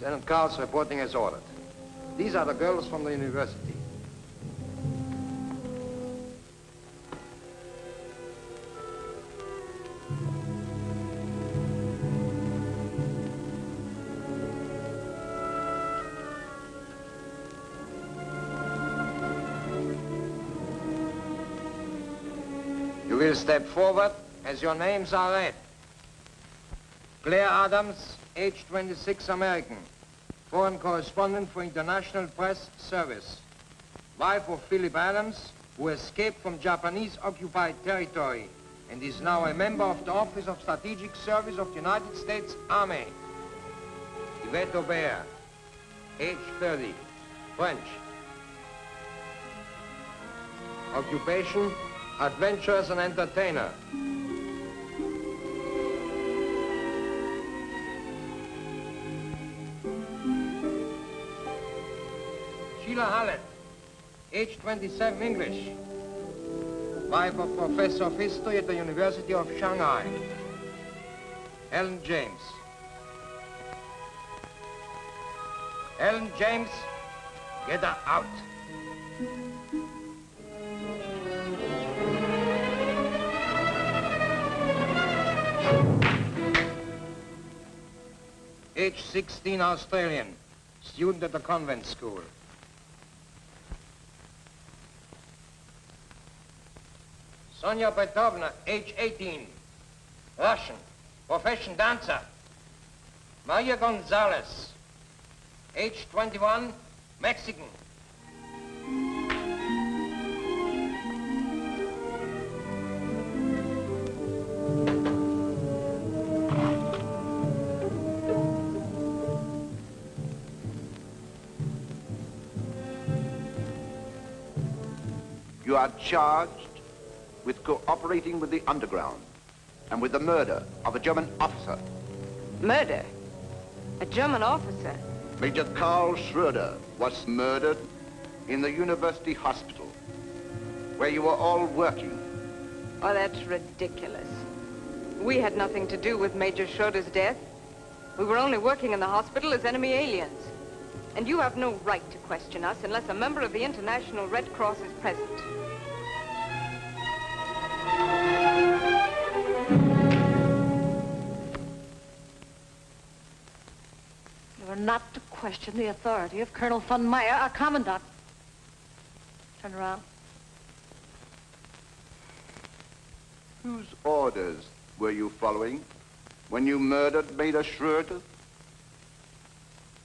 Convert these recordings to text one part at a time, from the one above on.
Lieutenant Carl's reporting as ordered. These are the girls from the university. You will step forward as your names are read. Claire Adams, age 26, American. Foreign correspondent for International Press Service. Wife of Philip Adams, who escaped from Japanese-occupied territory and is now a member of the Office of Strategic Service of the United States Army. Yvette Aubert, age 30, French. Occupation, adventurous and entertainer. Sheila Hallett, age 27, English. Wife of Professor of History at the University of Shanghai. Ellen James. Ellen James, get her out. Age 16, Australian, student at the convent school. Sonia Petrovna, age 18, Russian, profession dancer. Maria Gonzalez, age 21, Mexican. You are charged with cooperating with the underground and with the murder of a German officer. Murder? A German officer? Major Karl Schroeder was murdered in the university hospital where you were all working. Oh, that's ridiculous. We had nothing to do with Major Schroeder's death. We were only working in the hospital as enemy aliens. And you have no right to question us unless a member of the International Red Cross is present. You are not to question the authority of Colonel von Meyer, our commandant. Turn around. Whose orders were you following when you murdered Major Schroeder?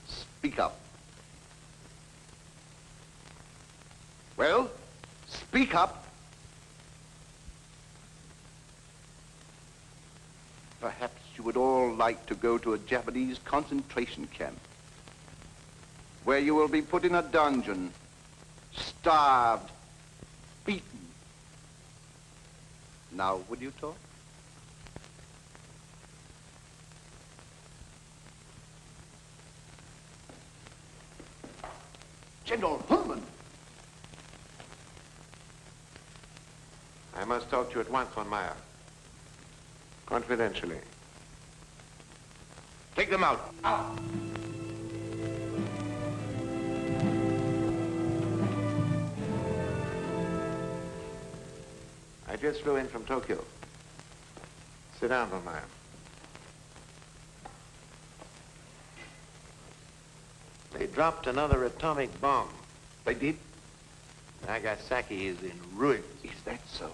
Speak up. Well, speak up. Perhaps you would all like to go to a Japanese concentration camp where you will be put in a dungeon, starved, beaten. Now, would you talk? General Hullman. I must talk to you at once, von Meyer. Confidentially. Take them out. Out. I just flew in from Tokyo. Sit down, von Meyer. They dropped another atomic bomb. They did? Nagasaki is in ruins. Is that so?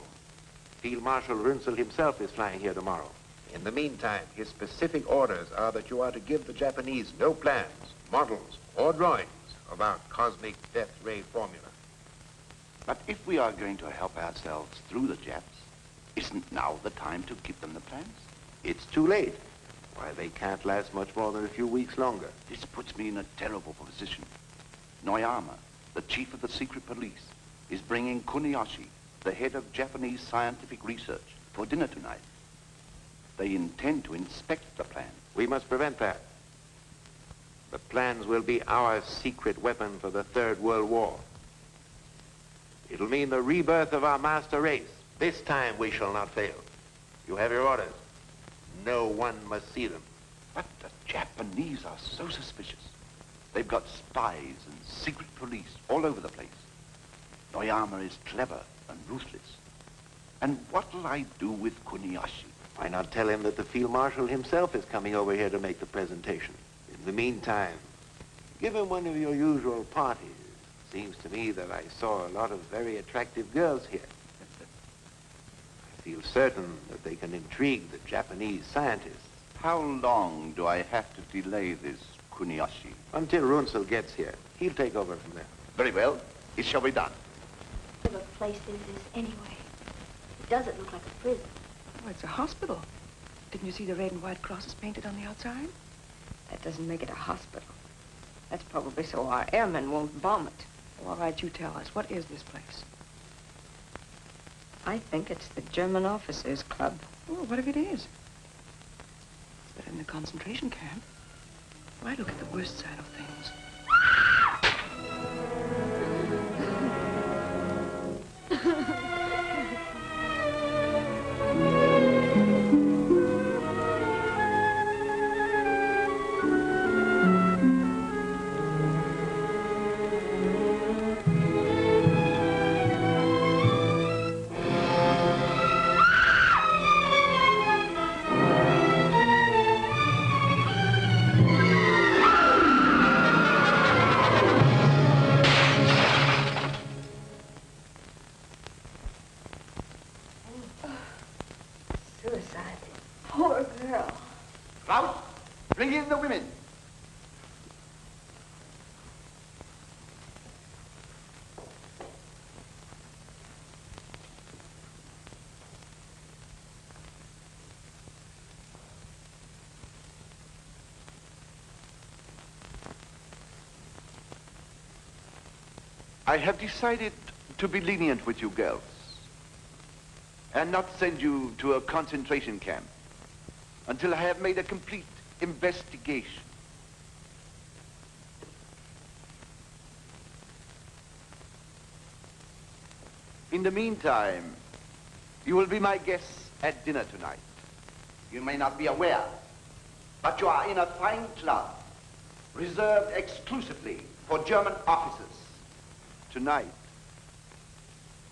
Field Marshal Runzel himself is flying here tomorrow. In the meantime, his specific orders are that you are to give the Japanese no plans, models, or drawings of our cosmic death ray formula. But if we are going to help ourselves through the Japs, isn't now the time to give them the plans? It's too late. Why, they can't last much more than a few weeks longer. This puts me in a terrible position. Noyama, the chief of the secret police, is bringing Kuniyoshi, the head of Japanese scientific research, for dinner tonight. They intend to inspect the plan. We must prevent that. The plans will be our secret weapon for the Third World War. It'll mean the rebirth of our master race. This time we shall not fail. You have your orders. No one must see them. But the Japanese are so suspicious. They've got spies and secret police all over the place. Noyama is clever and ruthless. And what'll I do with Kuniyoshi? Why not tell him that the Field Marshal himself is coming over here to make the presentation? In the meantime, give him one of your usual parties. Seems to me that I saw a lot of very attractive girls here. I feel certain that they can intrigue the Japanese scientists. How long do I have to delay this, Kuniyoshi? Until Runsel gets here. He'll take over from there. Very well. It shall be done. What kind of a place is this anyway? It doesn't look like a prison. Oh, it's a hospital. Didn't you see the red and white crosses painted on the outside? That doesn't make it a hospital. That's probably so our airmen won't bomb it. Well, all right, you tell us. What is this place? I think it's the German Officers Club. Oh, what if it is? It's better than a concentration camp. Why look at the worst side of things? Suicide. Poor girl. Klaus, bring in the women. I have decided to be lenient with you girls and not send you to a concentration camp until I have made a complete investigation. In the meantime, you will be my guests at dinner tonight. You may not be aware, but you are in a fine club reserved exclusively for German officers. Tonight,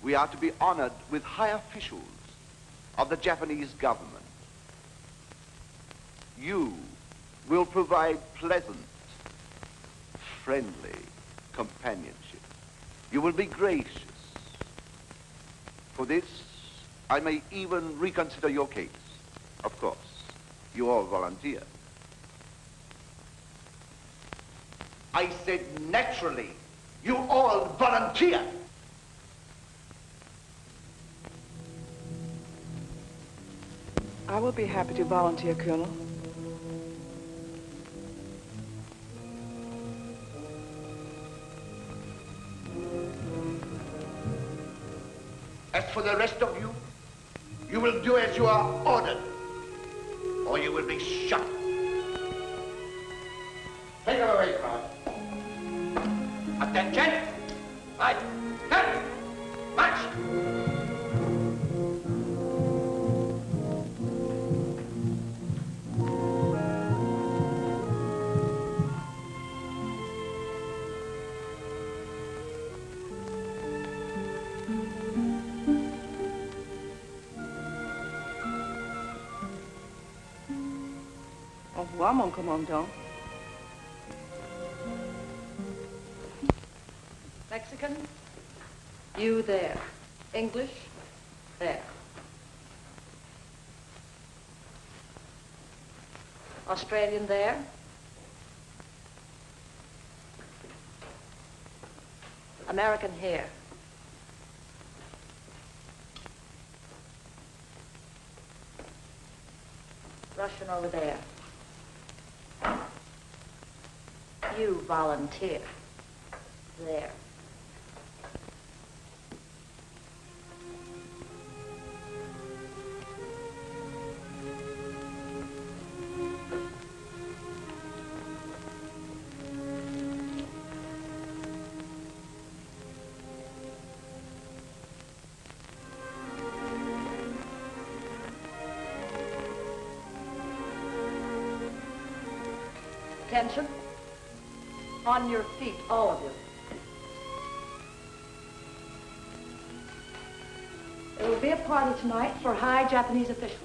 we are to be honored with high officials of the Japanese government. You will provide pleasant, friendly companionship. You will be gracious. For this, I may even reconsider your case. Of course, you all volunteer. I said naturally, you all volunteer. I will be happy to volunteer, Colonel. As for the rest of you, you will do as you are ordered, or you will be shot. Take them away, Claude. Attention! Right. Cut! March! Au revoir, mon commandant. Mexican, you there. English, there. Australian there. American here. Russian over there. You volunteer. There. Attention. On your feet, all of you. There will be a party tonight for high Japanese officials.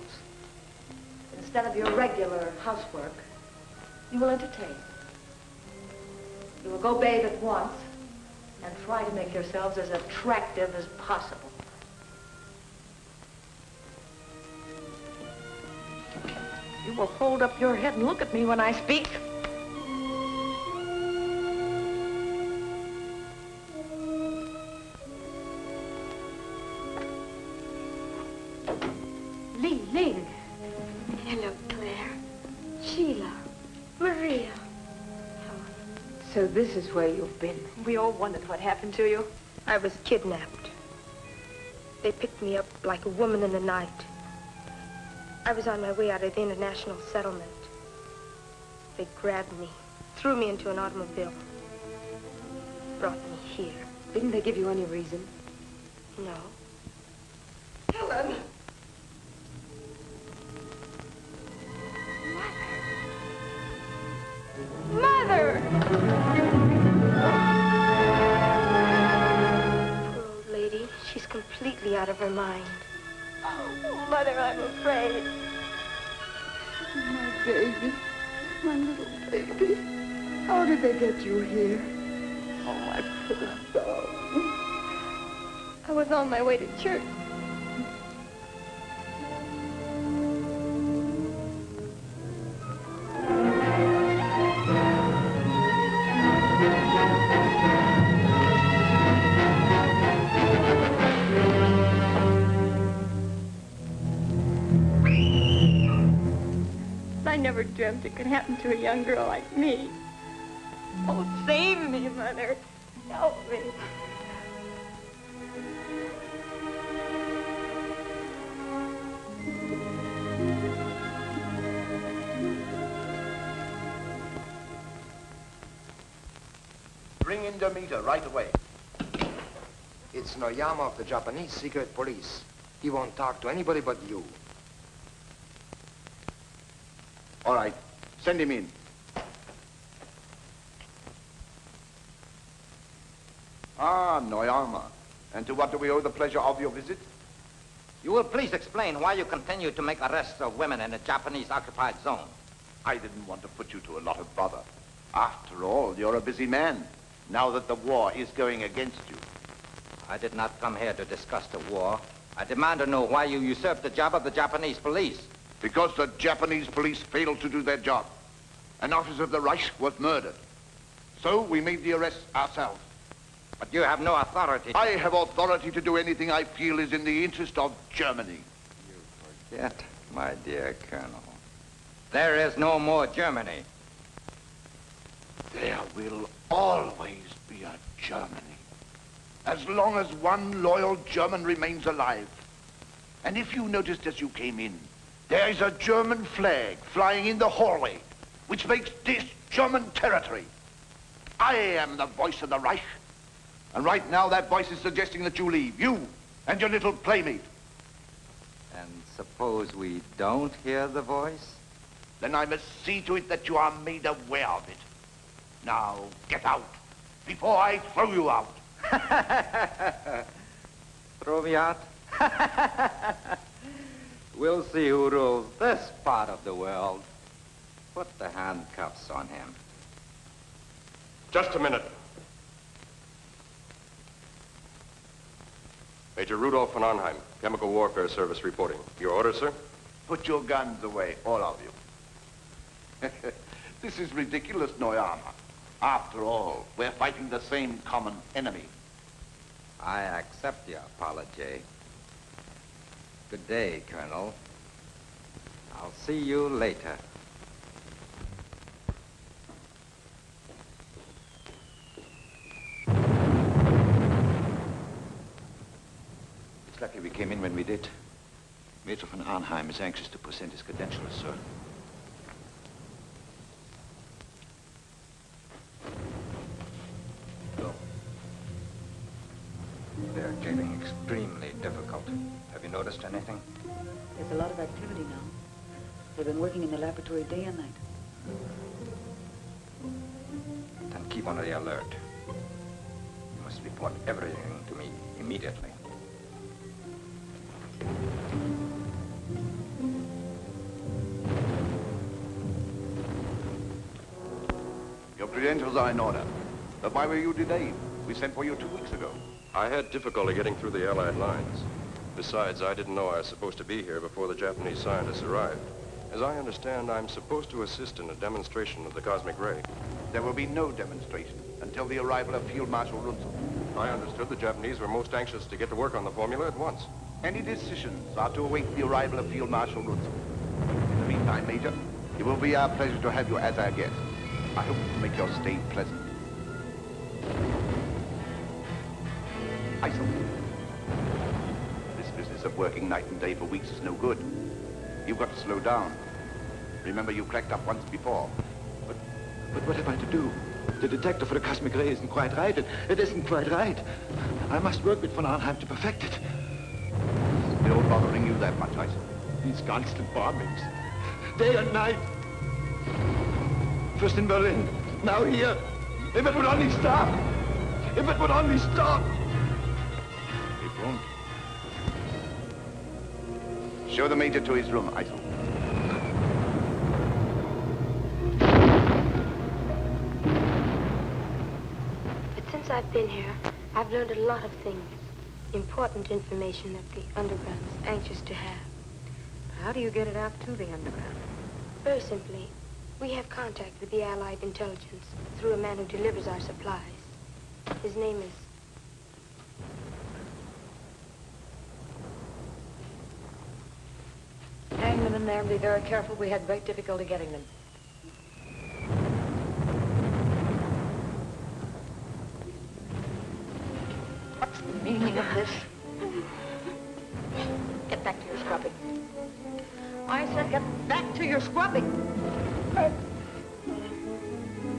Instead of your regular housework, you will entertain. You will go bathe at once and try to make yourselves as attractive as possible. You will hold up your head and look at me when I speak. Li Ling. Hello, Claire. Sheila. Maria. So this is where you've been. We all wondered what happened to you. I was kidnapped. They picked me up like a woman in the night. I was on my way out of the international settlement. They grabbed me, threw me into an automobile, brought me here. Didn't they give you any reason? No. Helen! Mother! Poor old lady. She's completely out of her mind. Oh, Mother, I'm afraid. My baby. My little baby. How did they get you here? Oh, my poor dog. I was on my way to church. I never dreamt it could happen to a young girl like me. Oh, save me, Mother. Help me. Bring in Demeter right away. It's Noyama of the Japanese secret police. He won't talk to anybody but you. All right, send him in. Ah, Noyama. And to what do we owe the pleasure of your visit? You will please explain why you continue to make arrests of women in a Japanese-occupied zone. I didn't want to put you to a lot of bother. After all, you're a busy man, now that the war is going against you. I did not come here to discuss the war. I demand to know why you usurped the job of the Japanese police. Because the Japanese police failed to do their job. An officer of the Reich was murdered. So we made the arrest ourselves. But you have no authority. I have authority to do anything I feel is in the interest of Germany. You forget, my dear Colonel. There is no more Germany. There will always be a Germany. As long as one loyal German remains alive. And if you noticed as you came in, there is a German flag flying in the hallway, which makes this German territory. I am the voice of the Reich. And right now that voice is suggesting that you leave, you and your little playmate. And suppose we don't hear the voice? Then I must see to it that you are made aware of it. Now, get out, before I throw you out. Throw me out? We'll see who rules this part of the world. Put the handcuffs on him. Just a minute. Major Rudolph von Arnheim, Chemical Warfare Service reporting. Your order, sir? Put your guns away, all of you. This is ridiculous, Noyama. After all, we're fighting the same common enemy. I accept your apology. Good day, Colonel. I'll see you later. It's lucky we came in when we did. Major von Arnheim is anxious to present his credentials, sir. Go. They're getting extremely difficult. Have you noticed anything? There's a lot of activity now. They've been working in the laboratory day and night. Then keep keep on the alert. You must report everything to me immediately. Your credentials are in order. But why were you delayed? We sent for you 2 weeks ago. I had difficulty getting through the Allied lines. Besides, I didn't know I was supposed to be here before the Japanese scientists arrived. As I understand, I'm supposed to assist in a demonstration of the cosmic ray. There will be no demonstration until the arrival of Field Marshal Runzel. I understood the Japanese were most anxious to get to work on the formula at once. Any decisions are to await the arrival of Field Marshal Runzel. In the meantime, Major, it will be our pleasure to have you as our guest. I hope to make your stay pleasant. Isol. This business of working night and day for weeks is no good. You've got to slow down. Remember, you cracked up once before. But what am I to do? The detector for the cosmic ray isn't quite right. It isn't quite right. I must work with von Arnheim to perfect it. Still bothering you that much, Isol? These constant bombings. Day and night. First in Berlin, now here. If it would only stop! If it would only stop! It won't. Show the Major to his room, Isol. But since I've been here, I've learned a lot of things. Important information that the underground is anxious to have. How do you get it out to the underground? Very simply, we have contact with the Allied intelligence through a man who delivers our supplies. His name is... Hang them in there and be very careful. We had great difficulty getting them. What's the meaning of this? Get back to your scrubbing. I said get back to your scrubbing.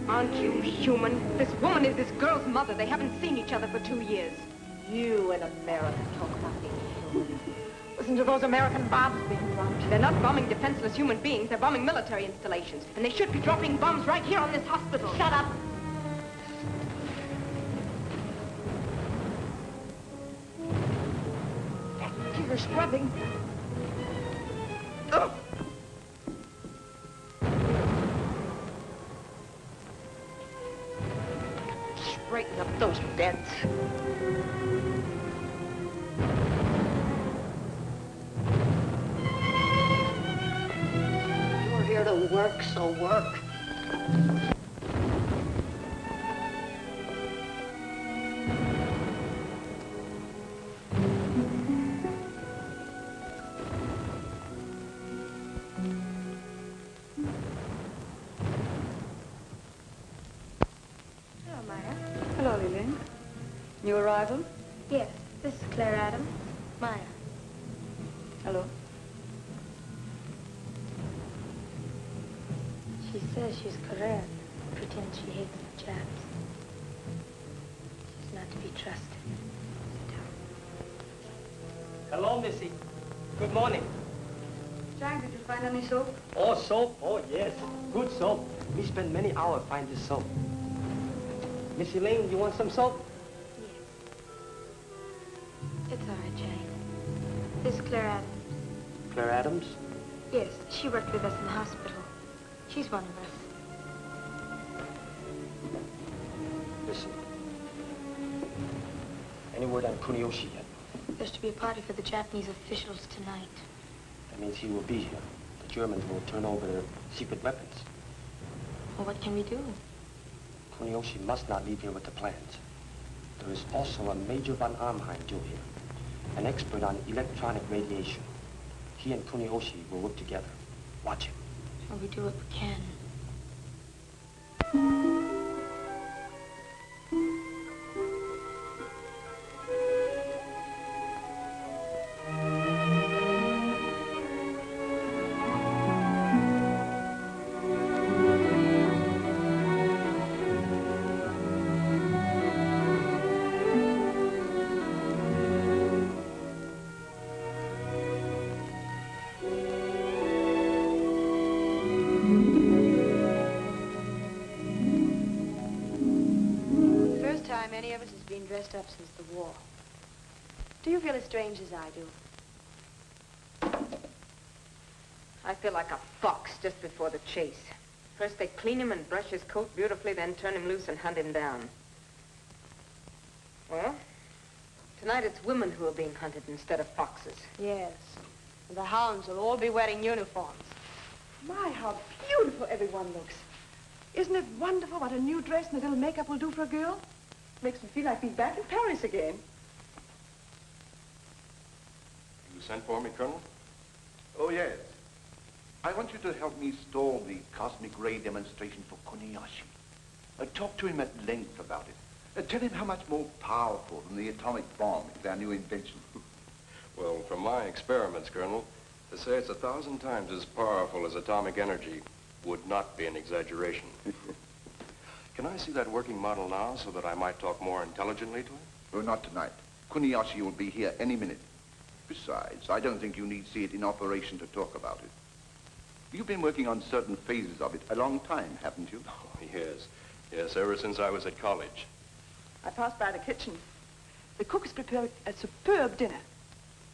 Aren't you human? This woman is this girl's mother. They haven't seen each other for 2 years. You in America talk about being human. Listen to those American bombs being dropped. They're not bombing defenseless human beings. They're bombing military installations. And they should be dropping bombs right here on this hospital. Shut up. Back to your scrubbing. Oh. Straighten up those beds. You're here to work, so work. Hello, Lillian. New arrival? Yes, this is Claire Adams. Maya. Hello. She says she's Korean. Pretends she hates the Japs. She's not to be trusted. Hello, Missy. Good morning. Jack, did you find any soap? Oh, soap? Oh, yes. Good soap. We spent many hours finding this soap. Missy Lane, you want some soap? It's all right, Jane. This is Claire Adams. Claire Adams? Yes, she worked with us in the hospital. She's one of us. Listen. Any word on Kuniyoshi yet? There's to be a party for the Japanese officials tonight. That means he will be here. The Germans will turn over their secret weapons. Well, what can we do? Kuniyoshi must not leave here with the plans. There is also a Major von Arnheim due here, an expert on electronic radiation. He and Kuniyoshi will work together. Watch him. Well, we do what we can. of us has been dressed up since the war. Do you feel as strange as I do? I feel like a fox just before the chase. First they clean him and brush his coat beautifully, then turn him loose and hunt him down. Well, tonight it's women who are being hunted instead of foxes. Yes. And the hounds will all be wearing uniforms. My, how beautiful everyone looks. Isn't it wonderful what a new dress and a little makeup will do for a girl? Makes me feel like being back in Paris again. You sent for me, Colonel? Oh, yes. I want you to help me stall the cosmic ray demonstration for Kuniyoshi. Talk to him at length about it. Tell him how much more powerful than the atomic bomb is our new invention. Well, from my experiments, Colonel, to say it's 1,000 times as powerful as atomic energy would not be an exaggeration. Can I see that working model now so that I might talk more intelligently to him? Oh, not tonight. Kuniyoshi will be here any minute. Besides, I don't think you need see it in operation to talk about it. You've been working on certain phases of it a long time, haven't you? Oh, yes. Yes, ever since I was at college. I passed by the kitchen. The cook has prepared a superb dinner.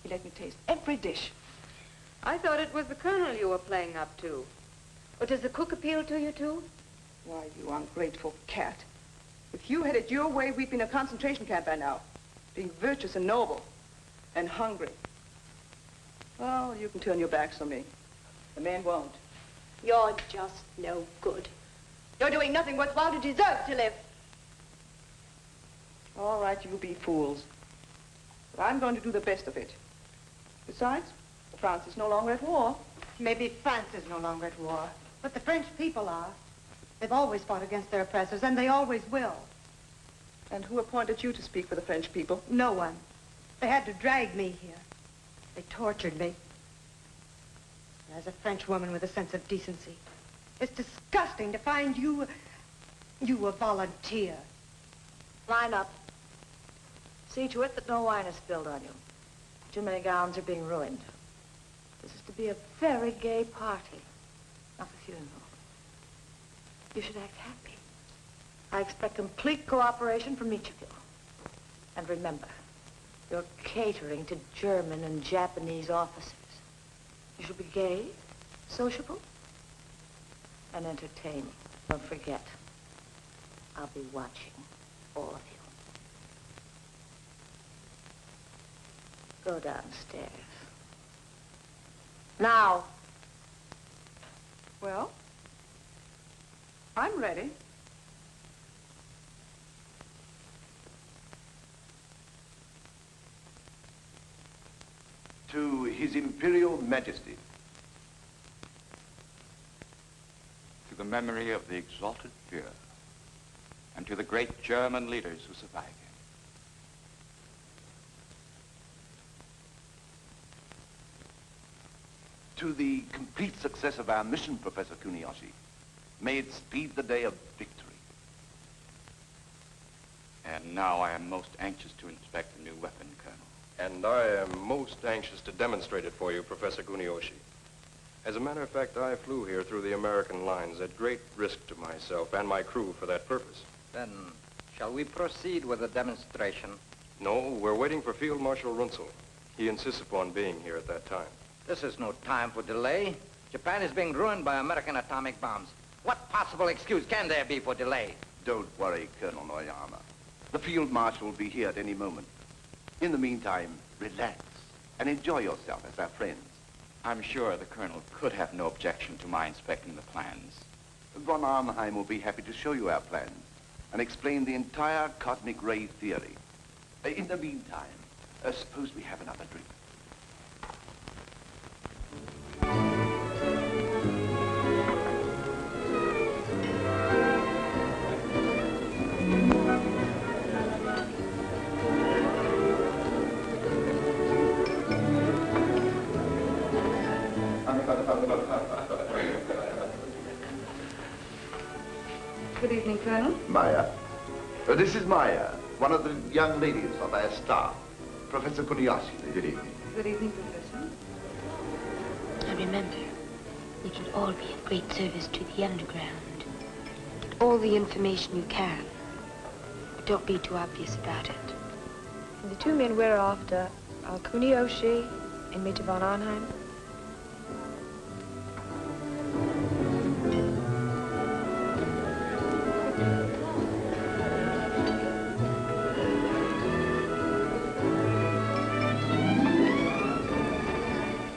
He let me taste every dish. I thought it was the colonel you were playing up to. Or does the cook appeal to you, too? Why, you ungrateful cat. If you had it your way, we'd be in a concentration camp by now. Being virtuous and noble. And hungry. Well, you can turn your backs on me. The man won't. You're just no good. You're doing nothing worthwhile to deserve to live. All right, you be fools. But I'm going to do the best of it. Besides, France is no longer at war. Maybe France is no longer at war, but the French people are. They've always fought against their oppressors, and they always will. And who appointed you to speak for the French people? No one. They had to drag me here. They tortured me. As a French woman with a sense of decency, it's disgusting to find you a volunteer. Line up. See to it that no wine is spilled on you. Too many gowns are being ruined. This is to be a very gay party, not a funeral. You should act happy. I expect complete cooperation from each of you. And remember, you're catering to German and Japanese officers. You should be gay, sociable, and entertaining. Don't forget, I'll be watching all of you. Go downstairs. Now. Well, I'm ready. To His Imperial Majesty. To the memory of the exalted Führer, and to the great German leaders who survived him. To the complete success of our mission, Professor Kuniyoshi. May it speed the day of victory. And now I am most anxious to inspect the new weapon, Colonel. And I am most anxious to demonstrate it for you, Professor Kuniyoshi. As a matter of fact, I flew here through the American lines at great risk to myself and my crew for that purpose. Then, shall we proceed with the demonstration? No, we're waiting for Field Marshal Runzel. He insists upon being here at that time. This is no time for delay. Japan is being ruined by American atomic bombs. What possible excuse can there be for delay? Don't worry, Colonel Noyama. The Field Marshal will be here at any moment. In the meantime, relax and enjoy yourself as our friends. I'm sure the Colonel could have no objection to my inspecting the plans. Von Arnheim will be happy to show you our plans and explain the entire cosmic ray theory. In the meantime, suppose we have another drink. Good evening, Colonel. Maya. This is Maya, one of the young ladies of our staff. Professor Kuniyoshi. Good evening. Good evening, Professor. And remember, we can all be of great service to the underground. All the information you can. Don't be too obvious about it. And the two men we're after are Kuniyoshi and Major von Arnheim.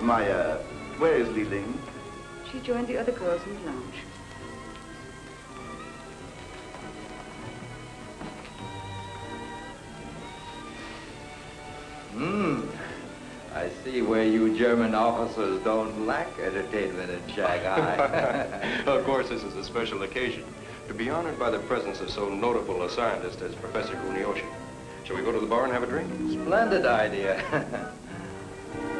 Maya, where is Li Ling? She joined the other girls in the lounge. I see where you German officers don't lack entertainment in Shanghai. Of course, this is a special occasion to be honored by the presence of so notable a scientist as Professor Kuniyoshi. Shall we go to the bar and have a drink? Splendid idea.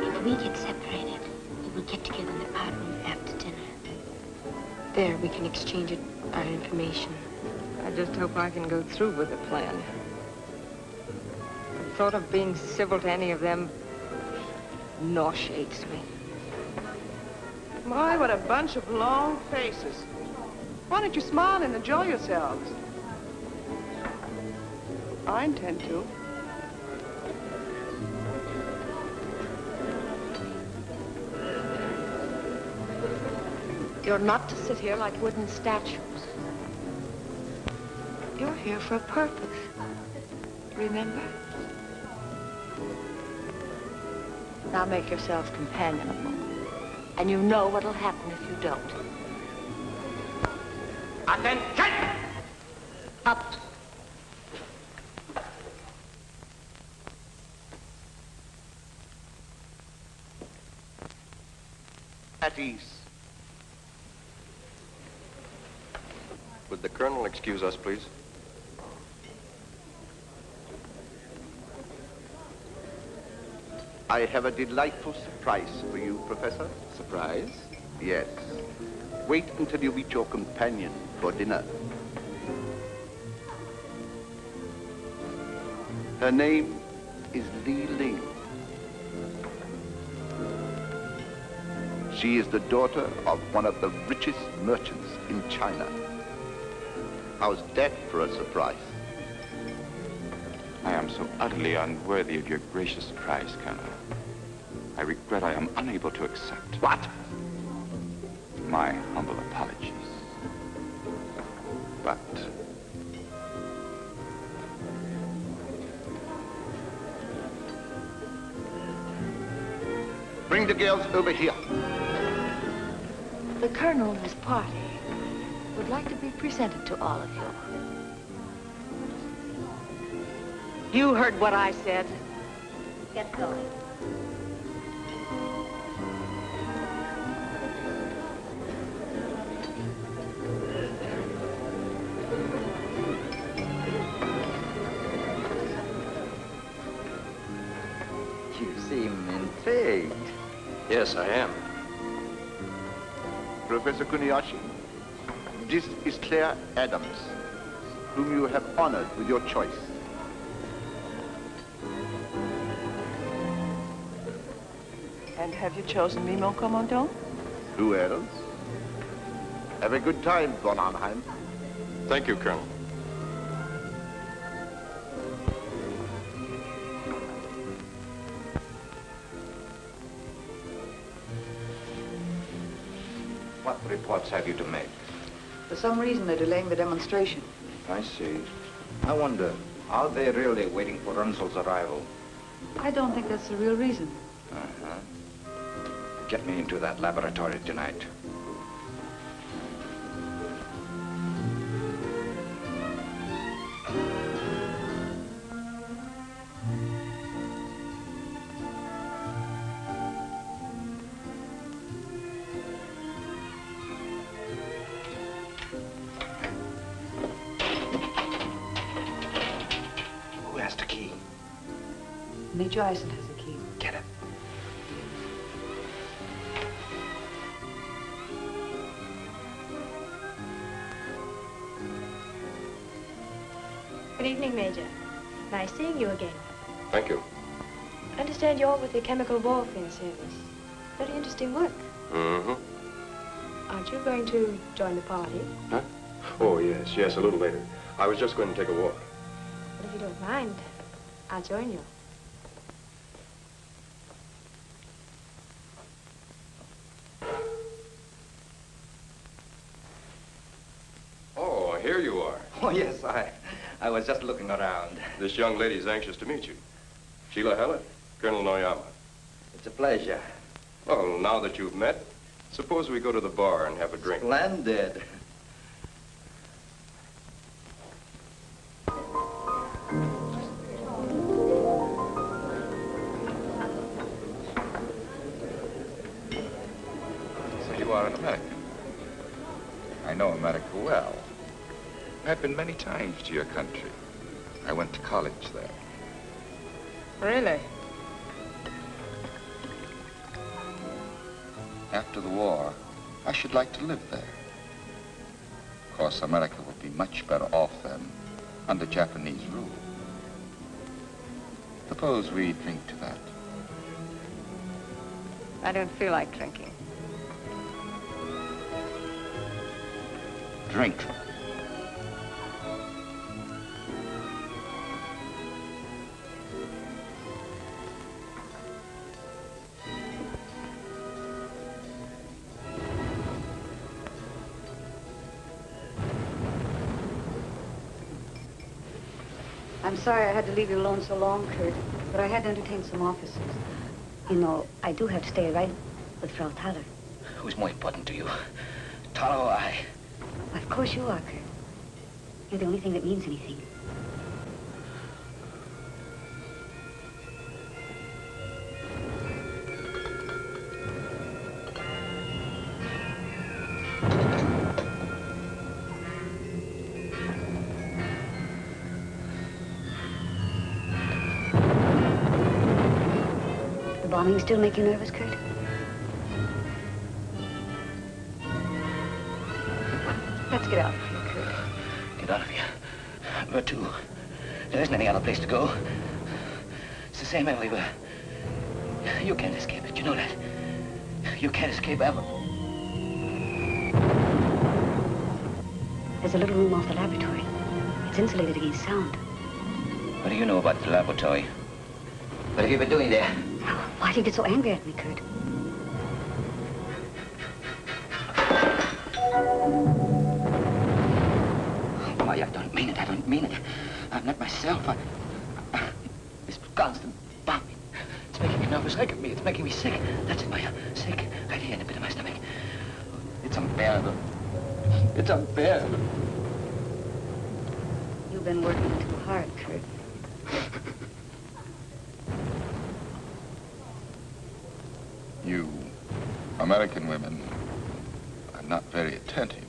If we get separated, we will get together in the pot room after dinner. There, we can exchange our information. I just hope I can go through with the plan. The thought of being civil to any of them nauseates me. My, what a bunch of long faces. Why don't you smile and enjoy yourselves? I intend to. You're not to sit here like wooden statues. You're here for a purpose. Remember? Now make yourselves companionable. And you know what'll happen if you don't. Attention! Up. At ease. Would the Colonel excuse us, please? I have a delightful surprise for you, Professor. Surprise? Yes. Wait until you meet your companion for dinner. Her name is Li Ling. She is the daughter of one of the richest merchants in China. How's that for a surprise? I am so utterly unworthy of your gracious surprise, Colonel. I regret I am unable to accept. What? My humble apologies. But bring the girls over here. The Colonel and his party would like to be presented to all of you. You heard what I said. Get going. You seem intrigued. Yes, I am. Professor Kuniyoshi, this is Claire Adams, whom you have honored with your choice. And have you chosen me, mon commandant? Who else? Have a good time, von Arnheim. Thank you, Colonel. What reports have you to make? For some reason, they're delaying the demonstration. I see. I wonder, are they really waiting for Runzel's arrival? I don't think that's the real reason. Uh-huh. Get me into that laboratory tonight. Who has the key? Major Eisen has a key. Get it. Good evening, Major. Nice seeing you again. Thank you. I understand you're with the Chemical Warfare Service. Very interesting work. Mm-hmm. Aren't you going to join the party? Huh? Oh, yes, a little later. I was just going to take a walk. But if you don't mind, I'll join you. Oh, here you are. Oh, yes, I was just looking around. This young lady's anxious to meet you. Sheila Heller, Colonel Noyama. It's a pleasure. Well, now that you've met, suppose we go to the bar and have a drink. Splendid. So you are an American. I know America well. I've been many times to your country. I went to college there. Really? After the war, I should like to live there. Of course, America would be much better off then under Japanese rule. Suppose we drink to that. I don't feel like drinking. Drink. I'm sorry I had to leave you alone so long, Kurt, but I had to entertain some officers. You know, I do have to stay right with Frau Thaler. Who's more important to you, Talo or I? Of course you are, Kurt. You're the only thing that means anything. The bombing still make you nervous, Kurt? Let's get out of here, Kurt. Get out of here. Where to? There isn't any other place to go. It's the same everywhere. You can't escape it, you know that. You can't escape ever. There's a little room off the laboratory. It's insulated against sound. What do you know about the laboratory? What have you been doing there? Why do you get so angry at me, Kurt? Why, I don't mean it. I don't mean it. I'm not myself. This constant bombing. It's making me nervous. Look at me. It's making me sick. That's it, Maya. Sick. Right here in the pit of my stomach. It's unbearable. It's unbearable. You've been working too hard, Kurt. You American women are not very attentive.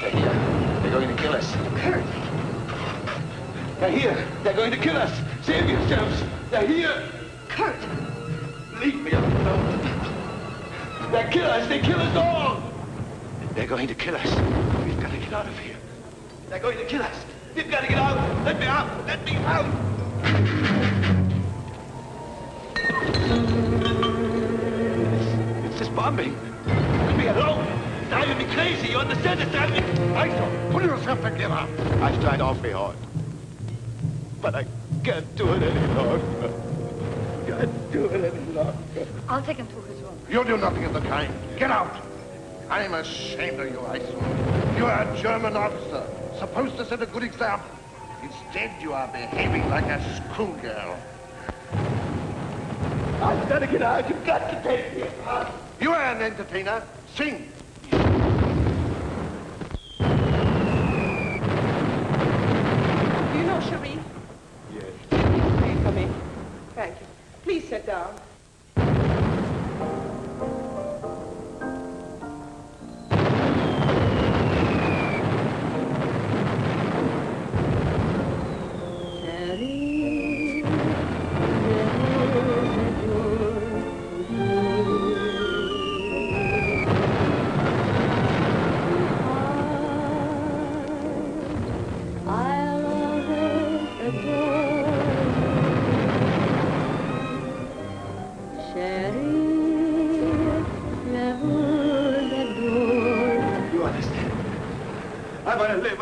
They're here. They're going to kill us. Kurt! They're here. They're going to kill us. Save yourselves. They're here. Kurt! Leave me alone. They kill us. They kill us all. They're going to kill us. We've got to get out of here. They're going to kill us. We've got to get out. Let me out. Let me out. It's this bombing. Leave me alone. It's driving me crazy. You understand? It's driving me... Aisha, pull yourself together. I've tried awfully hard. But I can't do it any longer. Can't do it any longer. I'll take him to his room. You'll do nothing of the kind. Get out. I'm ashamed of you, Aisha. You are a German officer, supposed to set a good example. Instead, you are behaving like a schoolgirl. I've got to get out. You've got to take me out. You are an entertainer. Sing. Do you know Cherie? Yes. May I come in? Thank you. Please sit down.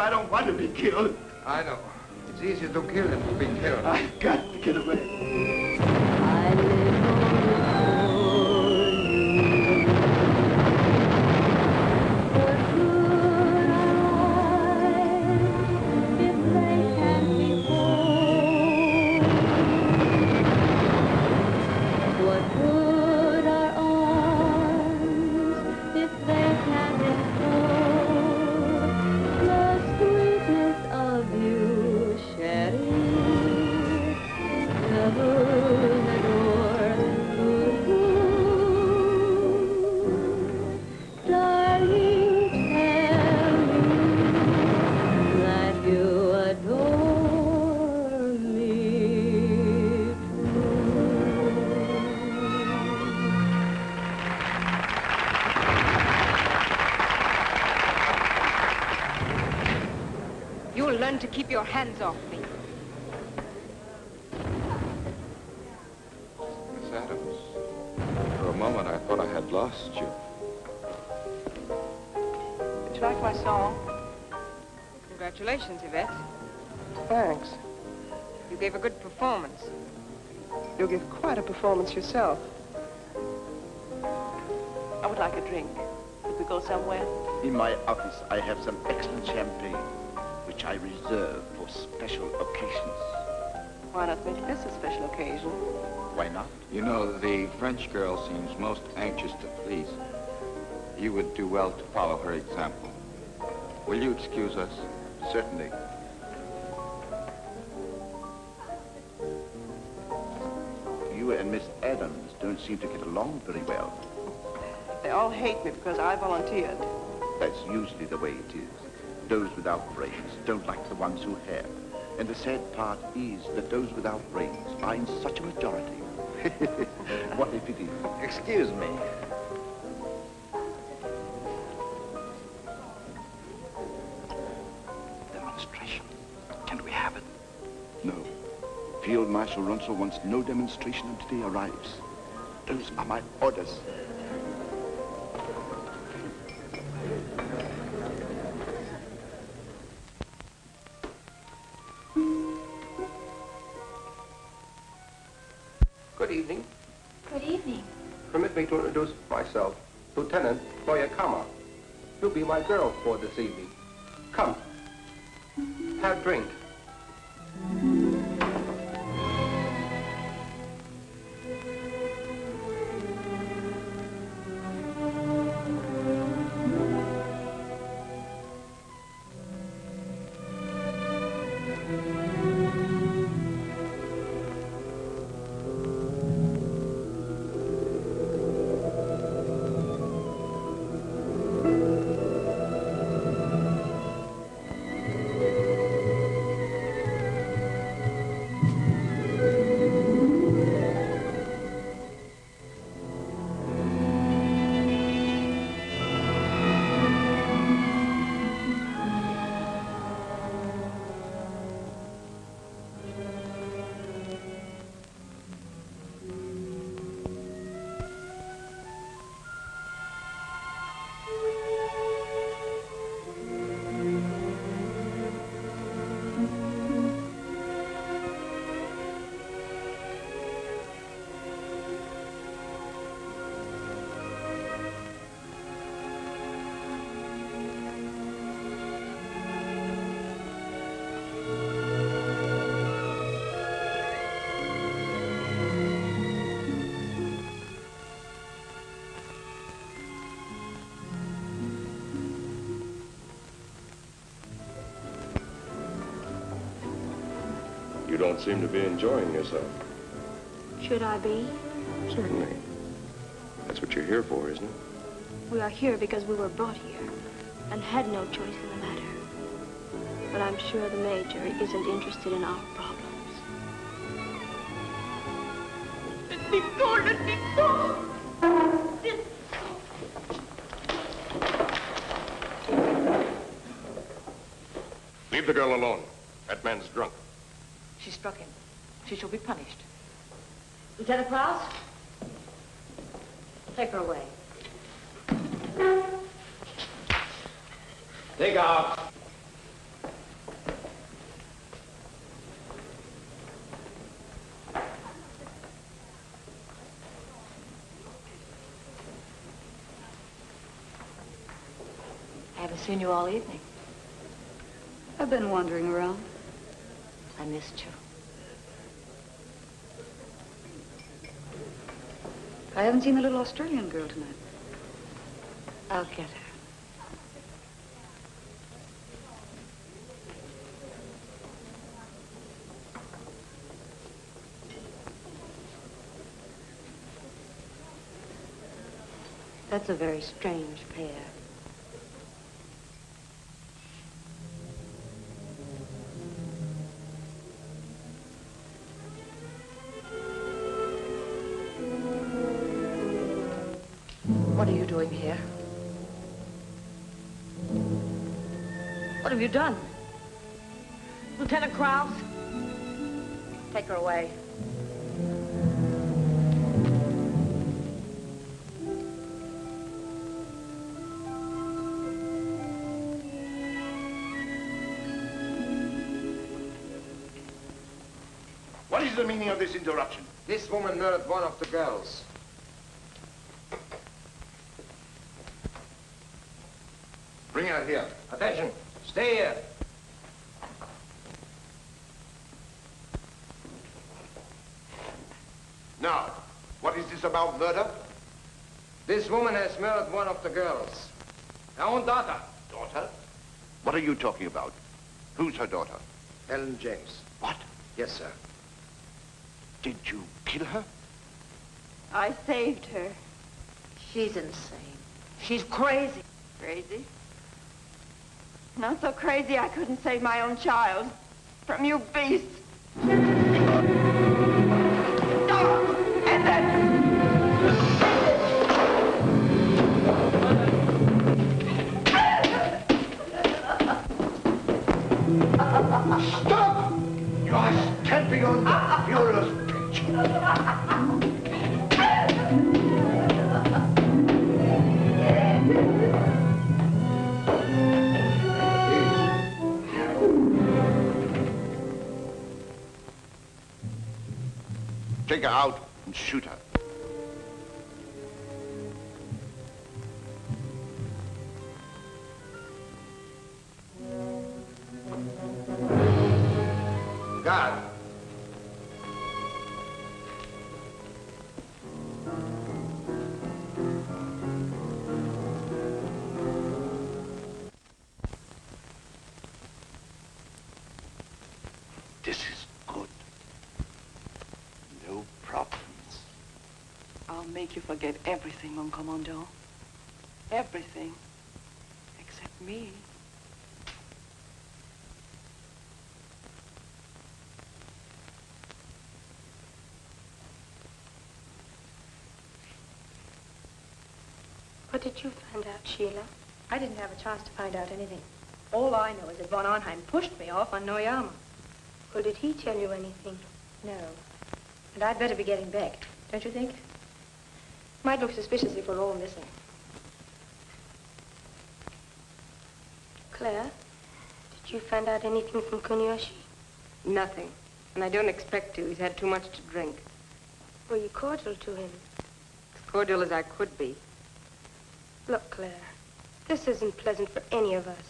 I don't want to be killed. I know. It's easier to kill than to be killed. I've got to get away. You'll learn to keep your hands off me. Miss Adams, for a moment I thought I had lost you. Did you like my song? Congratulations, Yvette. Thanks. You gave a good performance. You'll give quite a performance yourself. I would like a drink. Could we go somewhere? In my office, I have some excellent champagne, which I reserve for special occasions. Why not make this a special occasion? Why not? You know, the French girl seems most anxious to please. You would do well to follow her example. Will you excuse us? Certainly. You and Miss Adams don't seem to get along very well. They all hate me because I volunteered. That's usually the way it is. Those without brains don't like the ones who have. And the sad part is that those without brains are in such a majority. What a pity. Excuse me. Demonstration. Can we have it? No. Field Marshal Runsell wants no demonstration until he arrives. Those are my orders. Good evening. Good evening. Permit me to introduce myself, Lieutenant Koyakama. You'll be my girl for this evening. Come, have a drink. You don't seem to be enjoying yourself. Should I be? Certainly. That's what you're here for, isn't it? We are here because we were brought here and had no choice in the matter. But I'm sure the Major isn't interested in our problems. Let me go, let me go! Leave the girl alone. That man's drunk. She struck him. She shall be punished. Lieutenant Klaus? Take her away. Take out. haven't seen you all evening. I've been wandering around. I missed you. I haven't seen the little Australian girl tonight. I'll get her. That's a very strange pair. What are you doing here? What have you done? Lieutenant Krause? Take her away. What is the meaning of this interruption? This woman murdered one of the girls. Bring her here. Attention. Stay here. Now, what is this about murder? This woman has murdered one of the girls. Her own daughter. Daughter? What are you talking about? Who's her daughter? Ellen James. What? Yes, sir. Did you kill her? I saved her. She's insane. She's crazy. Crazy? Not so crazy I couldn't save my own child from you beasts. And then... Stop! You are stamping on the furious bitch. Take her out and shoot her. God. This is good. No problems. I'll make you forget everything, mon commandant. Everything. Except me. What did you find out, Sheila? I didn't have a chance to find out anything. All I know is that von Arnheim pushed me off on Noyama. Well, did he tell you anything? No. And I'd better be getting back, don't you think? Might look suspicious if we're all missing. Claire, did you find out anything from Kuniyoshi? Nothing. And I don't expect to. He's had too much to drink. Were you cordial to him? As cordial as I could be. Look, Claire, this isn't pleasant for any of us.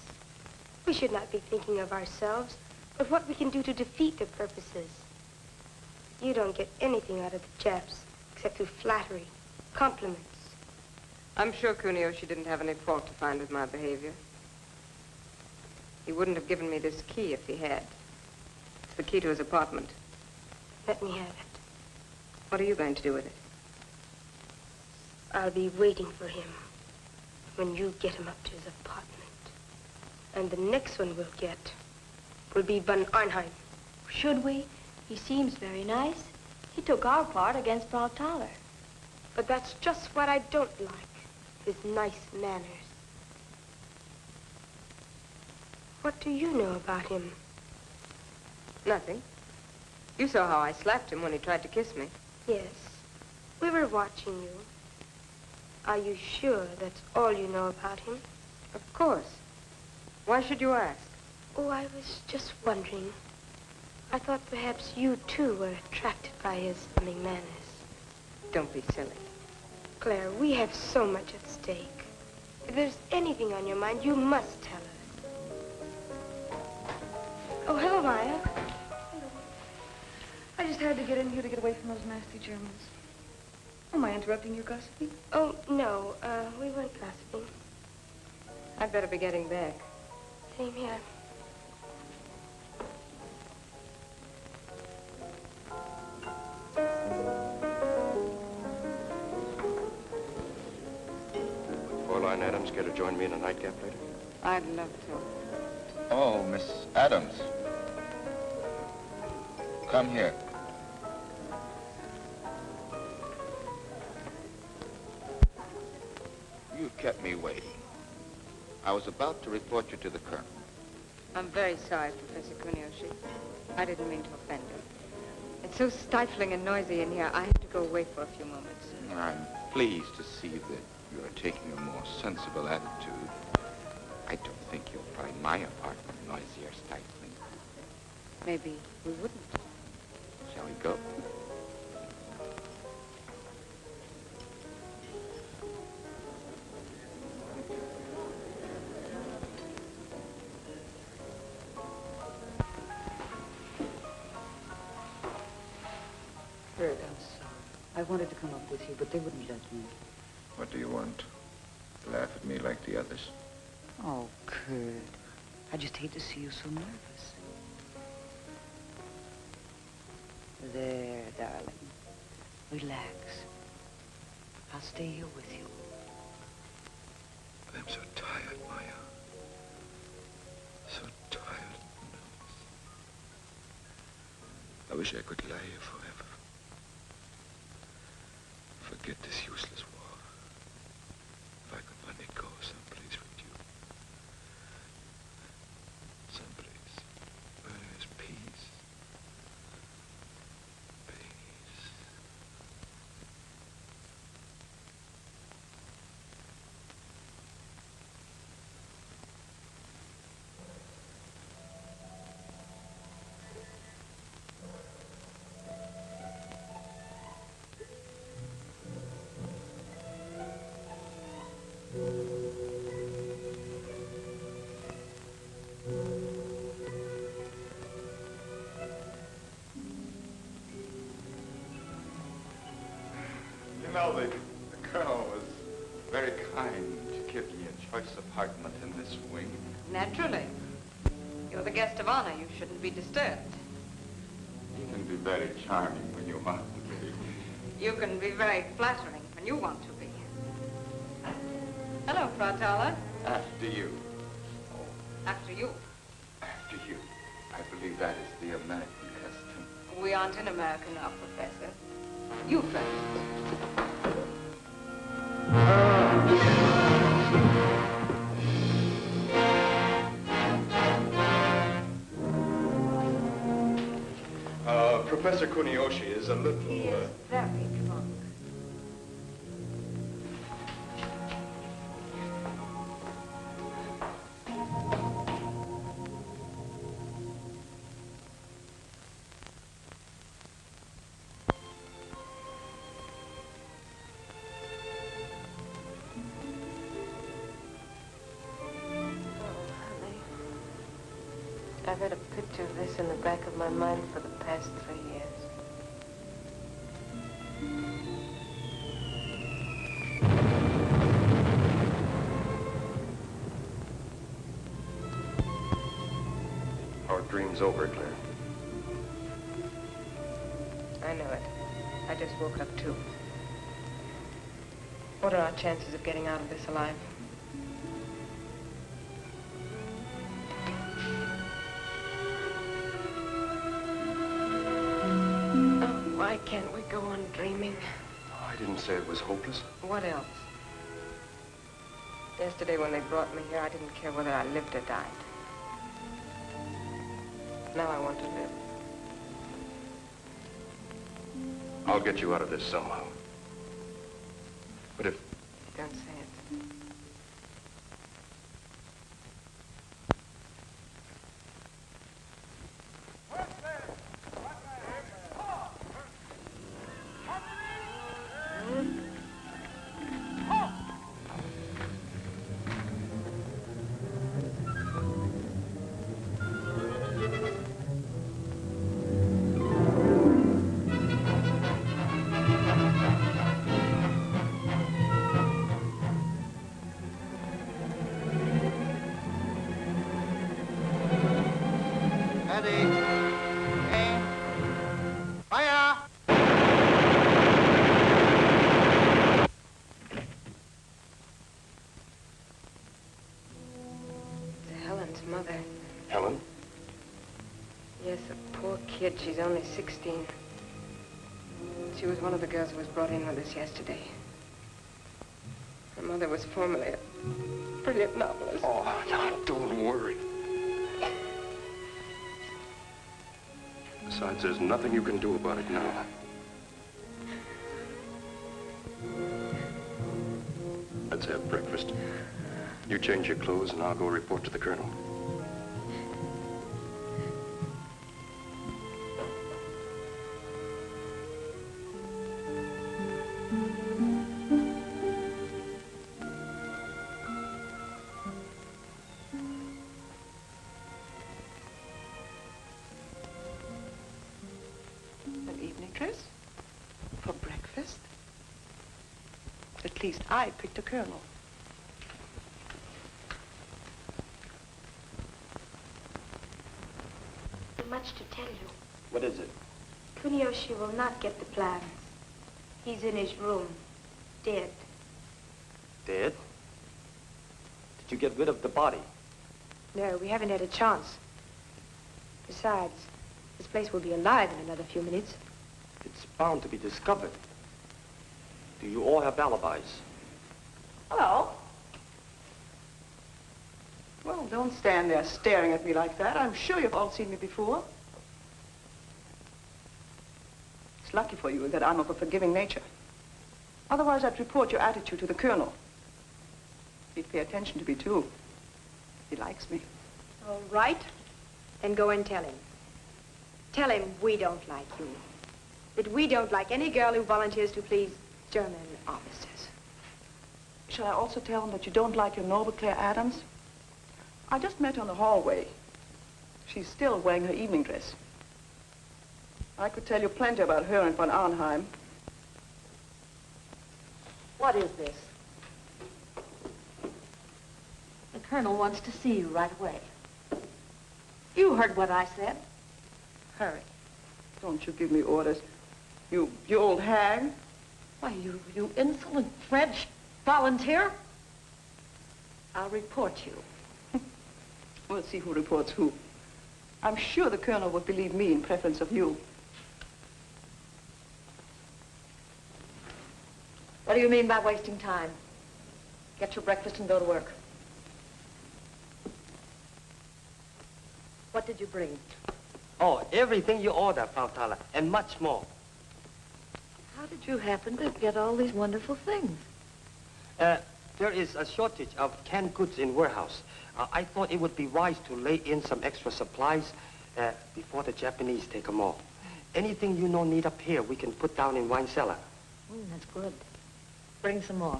We should not be thinking of ourselves, but what we can do to defeat their purposes. You don't get anything out of the Japs, except through flattery, compliments. I'm sure Kuniyoshi didn't have any fault to find with my behavior. He wouldn't have given me this key if he had. It's the key to his apartment. Let me have it. What are you going to do with it? I'll be waiting for him when you get him up to his apartment. And the next one we'll get will be von Arnheim. Should we? He seems very nice. He took our part against Frau Thaler. But that's just what I don't like, his nice manners. What do you know about him? Nothing. You saw how I slapped him when he tried to kiss me. Yes, we were watching you. Are you sure that's all you know about him? Of course. Why should you ask? Oh, I was just wondering. I thought perhaps you, too, were attracted by his charming manners. Don't be silly. Claire, we have so much at stake. If there's anything on your mind, you must tell her. Oh, hello, Maya. Hello. I just had to get in here to get away from those nasty Germans. Am I interrupting your gossiping? Oh, no. We weren't gossiping. I'd better be getting back. Same here. Fräulein Adams care to join me in a nightcap later? I'd love to. Oh, Miss Adams. Come here. You kept me waiting. I was about to report you to the colonel. I'm very sorry, Professor Kuniyoshi. I didn't mean to offend you. It's so stifling and noisy in here, I have to go away for a few moments. I'm pleased to see that you're taking a more sensible attitude. I don't think you'll find my apartment noisy or stifling. Maybe we wouldn't. Shall we go? Kurt, I'm sorry. I wanted to come up with you, but they wouldn't let me. What do you want? Laugh at me like the others? Oh, Kurt. I just hate to see you so nervous. There, darling. Relax. I'll stay here with you. I'm so tired, Maya. So tired. I wish I could lie here forever. Forget this useless war. If I could only go someplace with you. Someplace where there's peace. Peace. You know, the colonel was very kind to give me a choice apartment in this wing. Naturally. You're the guest of honor. You shouldn't be disturbed. You can be very charming when you want to be. You can be very flattering when you want to be. Hello, Fratala. After you. After you. After you. I believe that is the American custom. We aren't in America now, Professor. You first. Professor Kuniyoshi is a little... He is very drunk. I've had a picture of this in the back of my mind for the past 3 years. Our dream's over, Claire. I know it. I just woke up too. What are our chances of getting out of this alive? Why can't we go on dreaming? Oh, I didn't say it was hopeless. What else? Yesterday when they brought me here, I didn't care whether I lived or died. Now I want to live. I'll get you out of this somehow. But if... Don't say it. Steady. Aim. Fire! It's Helen's mother. Helen? Yes, a poor kid. She's only 16. She was one of the girls who was brought in with us yesterday. Her mother was formerly a brilliant novelist. Oh, now, don't worry. Besides, there's nothing you can do about it now. Let's have breakfast. You change your clothes and I'll go report to the colonel. An evening dress? For breakfast? At least I picked a colonel. Much to tell you. What is it? Kuniyoshi will not get the plans. He's in his room, dead. Dead? Did you get rid of the body? No, we haven't had a chance. Besides, this place will be alive in another few minutes. It's bound to be discovered. Do you all have alibis? Hello. Well, don't stand there staring at me like that. I'm sure you've all seen me before. It's lucky for you that I'm of a forgiving nature. Otherwise, I'd report your attitude to the colonel. He'd pay attention to me, too. He likes me. All right. Then go and tell him. Tell him we don't like you. That we don't like any girl who volunteers to please German officers. Shall I also tell him that you don't like your noble Claire Adams? I just met her in the hallway. She's still wearing her evening dress. I could tell you plenty about her and von Arnheim. What is this? The colonel wants to see you right away. You heard what I said. Hurry. Don't you give me orders. You old hag. Why, you insolent French volunteer. I'll report you. We'll see who reports who. I'm sure the colonel would believe me in preference of you. What do you mean by wasting time? Get your breakfast and go to work. What did you bring? Oh, everything you order, Frau Thaler, and much more. How did you happen to get all these wonderful things? There is a shortage of canned goods in warehouse. I thought it would be wise to lay in some extra supplies before the Japanese take them all. Anything you know need up here, we can put down in wine cellar. That's good. Bring some more.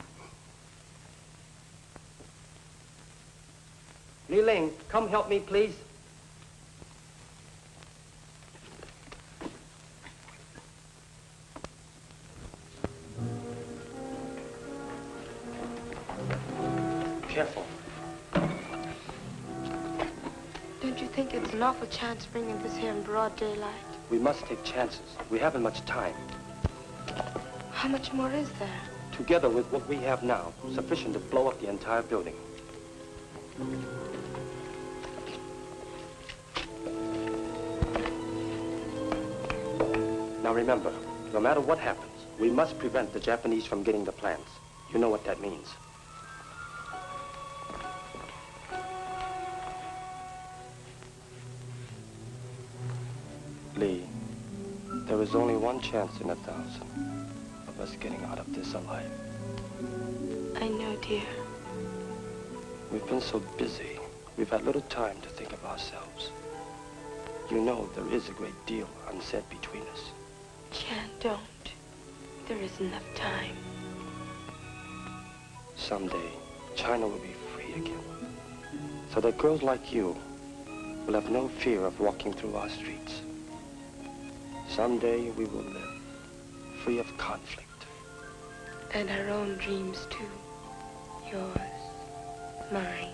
Li Ling, come help me, please. Careful. Don't you think it's an awful chance bringing this here in broad daylight? We must take chances. We haven't much time. How much more is there? Together with what we have now, sufficient to blow up the entire building. Now remember, no matter what happens, we must prevent the Japanese from getting the plans. You know what that means. Lee, there is only one chance in 1,000 of us getting out of this alive. I know, dear. We've been so busy, we've had little time to think of ourselves. You know there is a great deal unsaid between us. Chan, don't. There isn't enough time. Someday, China will be free again. So that girls like you will have no fear of walking through our streets. Someday we will live free of conflict. And our own dreams, too. Yours, mine.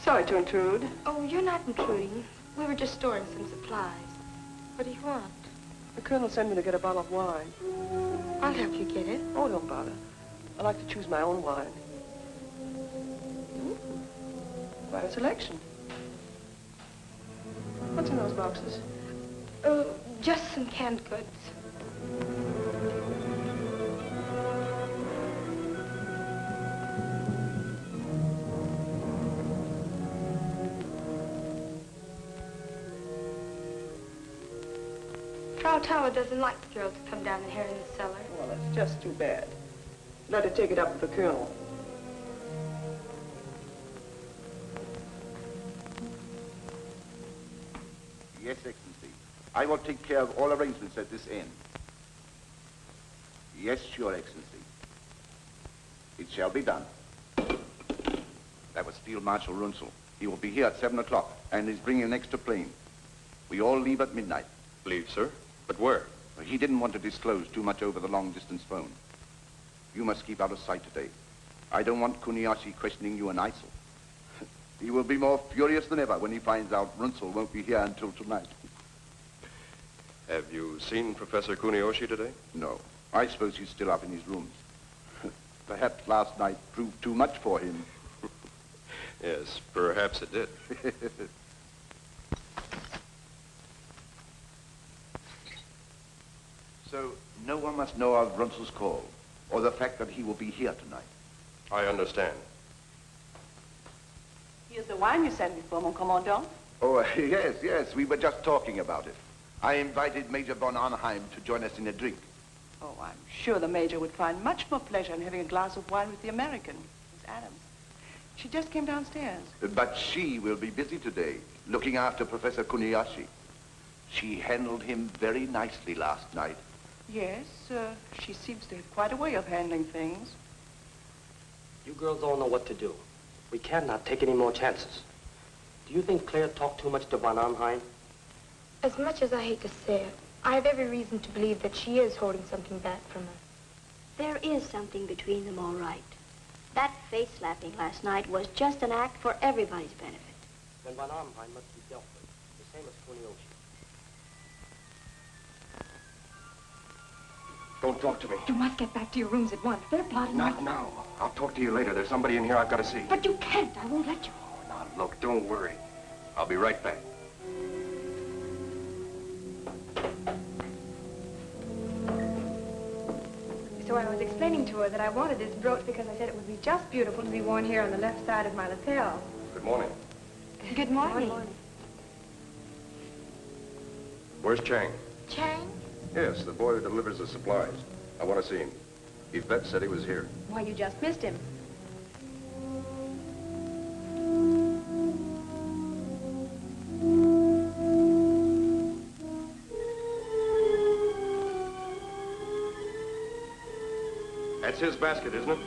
Sorry to intrude. Oh, you're not intruding. We were just storing some supplies. What do you want? The colonel sent me to get a bottle of wine. I'll help you get it. Oh, don't bother. I like to choose my own wine. Quite a selection. What's in those boxes? Oh, just some canned goods. Frau Tower doesn't like the girls to come down here in the cellar. Well, that's just too bad. Let her take it up with the colonel. Yes, Excellency. I will take care of all arrangements at this end. Yes, Your Excellency. It shall be done. That was Field Marshal Runzel. He will be here at 7 o'clock and is bringing an extra plane. We all leave at midnight. Leave, sir? But where? He didn't want to disclose too much over the long-distance phone. You must keep out of sight today. I don't want Kuniyashi questioning you and Isel. He will be more furious than ever when he finds out Runzel won't be here until tonight. Have you seen Professor Kuniyoshi today? No. I suppose he's still up in his rooms. Perhaps last night proved too much for him. Yes, perhaps it did. So, no one must know of Runzel's call, or the fact that he will be here tonight. I understand. Here's the wine you sent me for, mon commandant. Oh, yes, we were just talking about it. I invited Major von Arnheim to join us in a drink. Oh, I'm sure the Major would find much more pleasure in having a glass of wine with the American, Miss Adams. She just came downstairs. But she will be busy today, looking after Professor Kuniyashi. She handled him very nicely last night. Yes, she seems to have quite a way of handling things. You girls all know what to do. We cannot take any more chances. Do you think Claire talked too much to von Arnheim? As much as I hate to say it, I have every reason to believe that she is holding something back from us. There is something between them, all right. That face-slapping last night was just an act for everybody's benefit. Then von Arnheim must be dealt with, the same as Kuniyoshi. Don't talk to me. You must get back to your rooms at once. They're plotting. Not now. I'll talk to you later. There's somebody in here I've got to see. But you can't. I won't let you. Now, look, don't worry. I'll be right back. So I was explaining to her that I wanted this brooch because I said it would be just beautiful to be worn here on the left side of my lapel. Good morning. Good morning. Where's Chang? Chang? Yes, the boy who delivers the supplies. I want to see him. Yvette said he was here. Why, you just missed him. That's his basket, isn't it?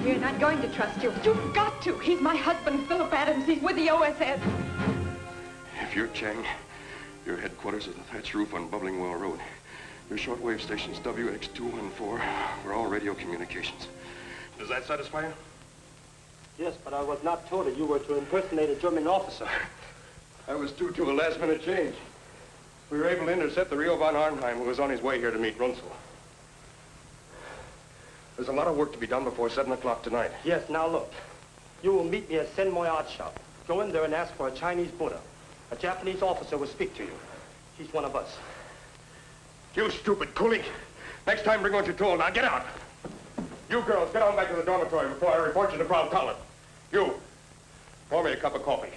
You're not going to trust you. You've got to. He's my husband, Philip Adams. He's with the OSS. If you're Chang, your headquarters is the thatched roof on Bubbling Well Road. Your shortwave station's WX214 for all radio communications. Does that satisfy you? Yes, but I was not told that you were to impersonate a German officer. I was due to a last-minute change. We were able to intercept the Rio von Arnheim, who was on his way here to meet Runzel. There's a lot of work to be done before 7 o'clock tonight. Yes, now look. You will meet me at Sen Moy Art Shop. Go in there and ask for a Chinese Buddha. A Japanese officer will speak to you. He's one of us. You stupid coolie. Next time, bring what you're told. Now, get out. You girls, get on back to the dormitory before I report you to Frau Toller. You, pour me a cup of coffee.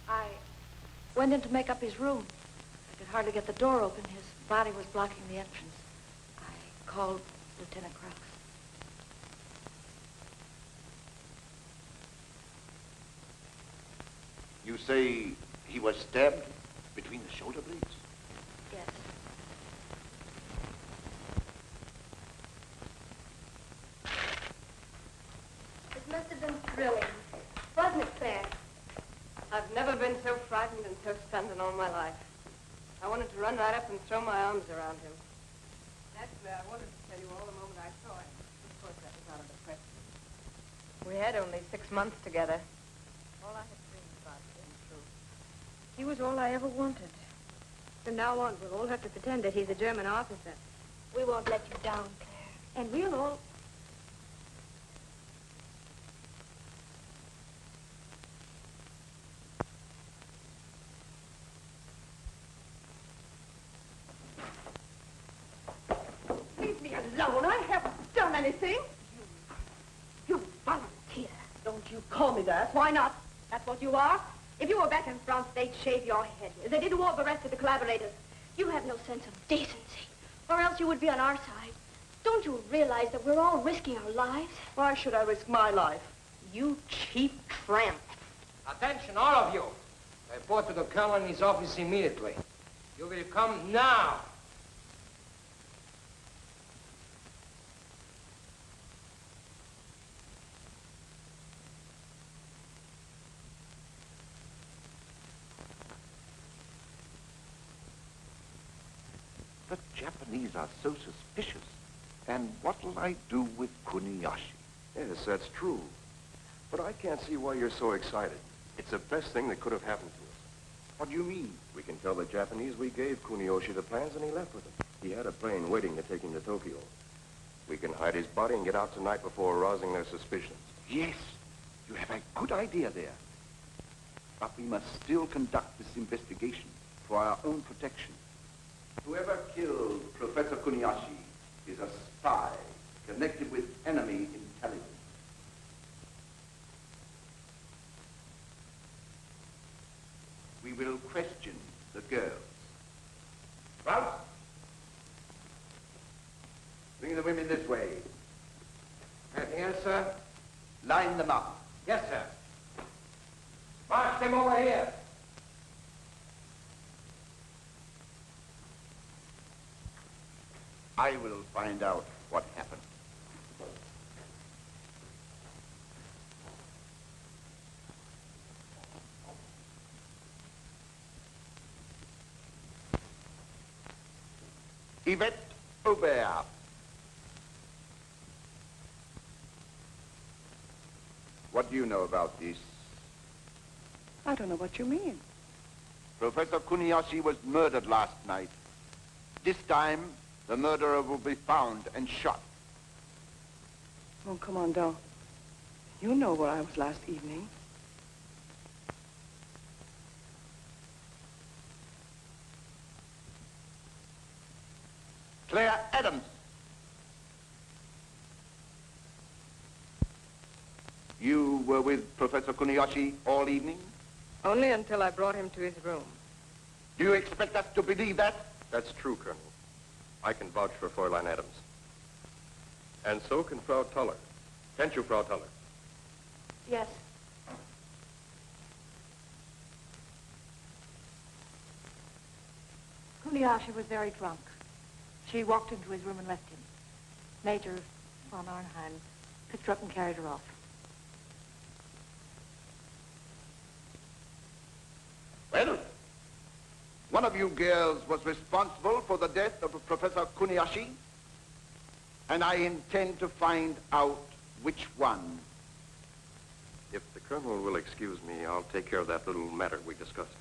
I went in to make up his room. I could hardly get the door open. His body was blocking the entrance. I called Lieutenant Krause. You say he was stabbed between the shoulder blades? Yes. haven't been so stunned in all my life. I wanted to run right up and throw my arms around him. Naturally, I wanted to tell you all the moment I saw him. Of course, that was out of the question. We had only 6 months together. All I had dreamed about came true. He was all I ever wanted. From now on, we'll all have to pretend that he's a German officer. We won't let you down, Claire. And we'll all... Leave me alone. I haven't done anything. You volunteer. Don't you call me that. Why not? That's what you are. If you were back in France, they'd shave your head. They did to all the rest of the collaborators. You have no sense of decency, or else you would be on our side. Don't you realize that we're all risking our lives? Why should I risk my life? You cheap tramp. Attention, all of you. Report to the colonel in his office immediately. You will come now. The Japanese are so suspicious. And what'll I do with Kuniyoshi? Yes, that's true. But I can't see why you're so excited. It's the best thing that could have happened to us. What do you mean? We can tell the Japanese we gave Kuniyoshi the plans and he left with them. He had a plane waiting to take him to Tokyo. We can hide his body and get out tonight before arousing their suspicions. Yes, you have a good idea there. But we must still conduct this investigation for our own protection. Whoever killed Professor Kuniyoshi is a spy connected with enemy intelligence. We will question the girls. Ralph, bring the women this way. Anything else, sir? Line them up. Yes, sir. March them over here. I will find out what happened. Yvette Aubert. What do you know about this? I don't know what you mean. Professor Kuniyoshi was murdered last night. This time, the murderer will be found and shot. Oh, Commandant. You know where I was last evening. Claire Adams. You were with Professor Kuniyoshi all evening? Only until I brought him to his room. Do you expect us to believe that? That's true, Colonel. I can vouch for Fräulein Adams. And so can Frau Toller. Can't you, Frau Toller? Yes. Kuniyoshi was very drunk. She walked into his room and left him. Major von Arnheim picked her up and carried her off. Well, one of you girls was responsible for the death of Professor Kuniyoshi, and I intend to find out which one. If the Colonel will excuse me, I'll take care of that little matter we discussed.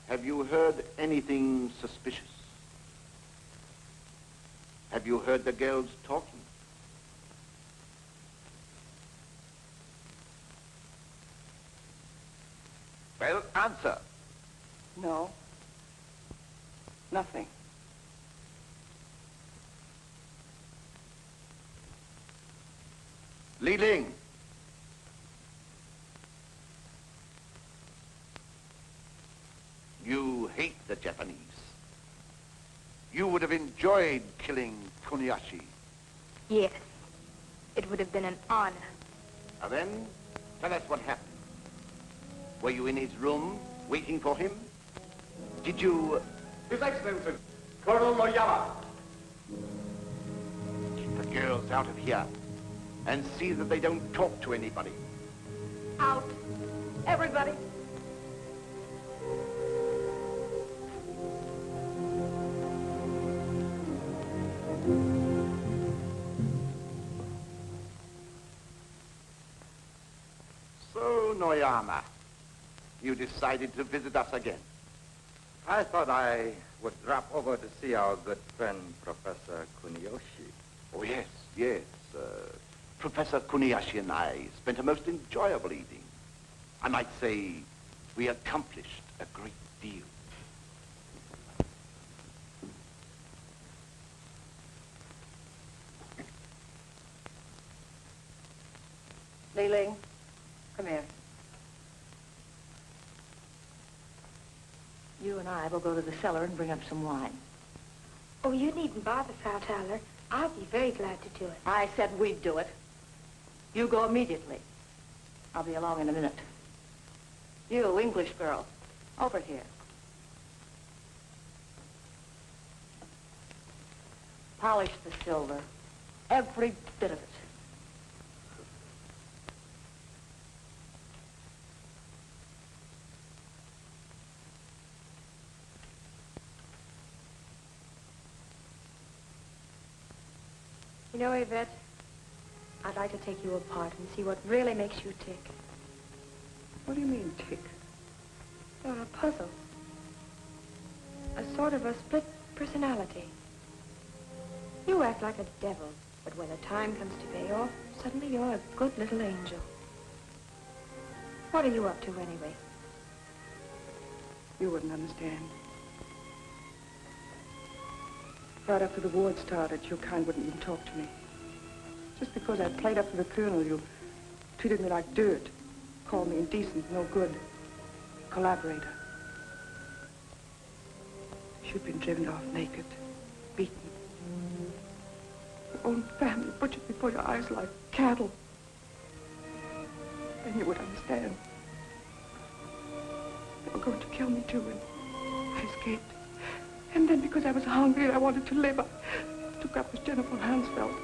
Have you heard anything suspicious? Have you heard the girls talking? Well, answer. No. Nothing. Li Ling. You hate the Japanese. You would have enjoyed killing Kuniyoshi. Yes. It would have been an honor. Now then, tell us what happened. Were you in his room waiting for him? Did you... His Excellency, Colonel Noyama. Keep the girls out of here and see that they don't talk to anybody. Out. Everybody. So, Noyama, you decided to visit us again. I thought I would drop over to see our good friend, Professor Kuniyoshi. Oh, yes, yes. Professor Kuniyashi and I spent a most enjoyable evening. I might say we accomplished a great deal. Li Ling, come here. You and I will go to the cellar and bring up some wine. Oh, you needn't bother, Frau Thaler. I'll be very glad to do it. I said we'd do it. You go immediately. I'll be along in a minute. You, English girl, over here. Polish the silver. Every bit of it. You know, Yvette, I'd like to take you apart and see what really makes you tick. What do you mean, tick? You're a puzzle. A sort of a split personality. You act like a devil, but when the time comes to pay off, suddenly you're a good little angel. What are you up to, anyway? You wouldn't understand. Right after the war started, your kind wouldn't even talk to me. Just because I played up to the colonel, you treated me like dirt. Called me indecent, no good. Collaborator. You'd been driven off naked, beaten. Your own family butchered before your eyes like cattle. Then you would understand. They were going to kill me too, and I escaped. And then because I was hungry and I wanted to live, I took up with General Hansfeld.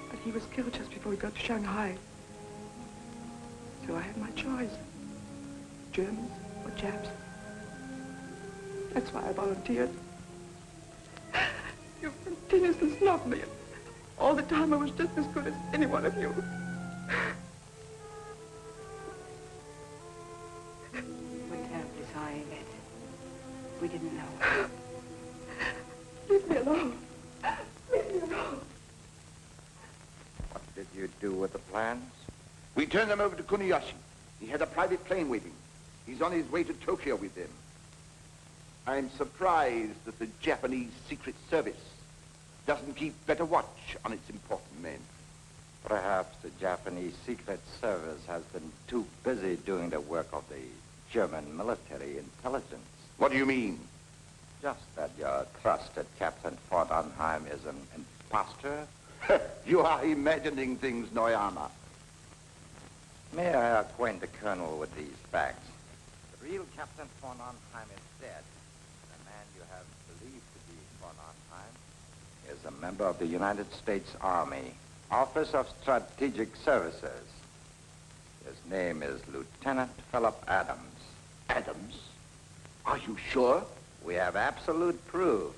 But he was killed just before we got to Shanghai. So I had my choice. Germans or Japs. That's why I volunteered. You continuously snubbed me. All the time I was just as good as any one of you. We're terribly sorry, Yvette. We didn't know. Leave me alone. Leave me alone. What did you do with the plans? We turned them over to Kuniyashi. He had a private plane waiting. He's on his way to Tokyo with them. I'm surprised that the Japanese Secret Service doesn't keep better watch on its important men. Perhaps the Japanese Secret Service has been too busy doing the work of the German military intelligence. What do you mean? Just that your trusted Captain von Arnheim is an imposter? You are imagining things, Noyama. May I acquaint the Colonel with these facts? The real Captain von Arnheim is dead. The man you have believed to be von Arnheim is a member of the United States Army, Office of Strategic Services. His name is Lieutenant Philip Adams. Adams? Are you sure? We have absolute proof.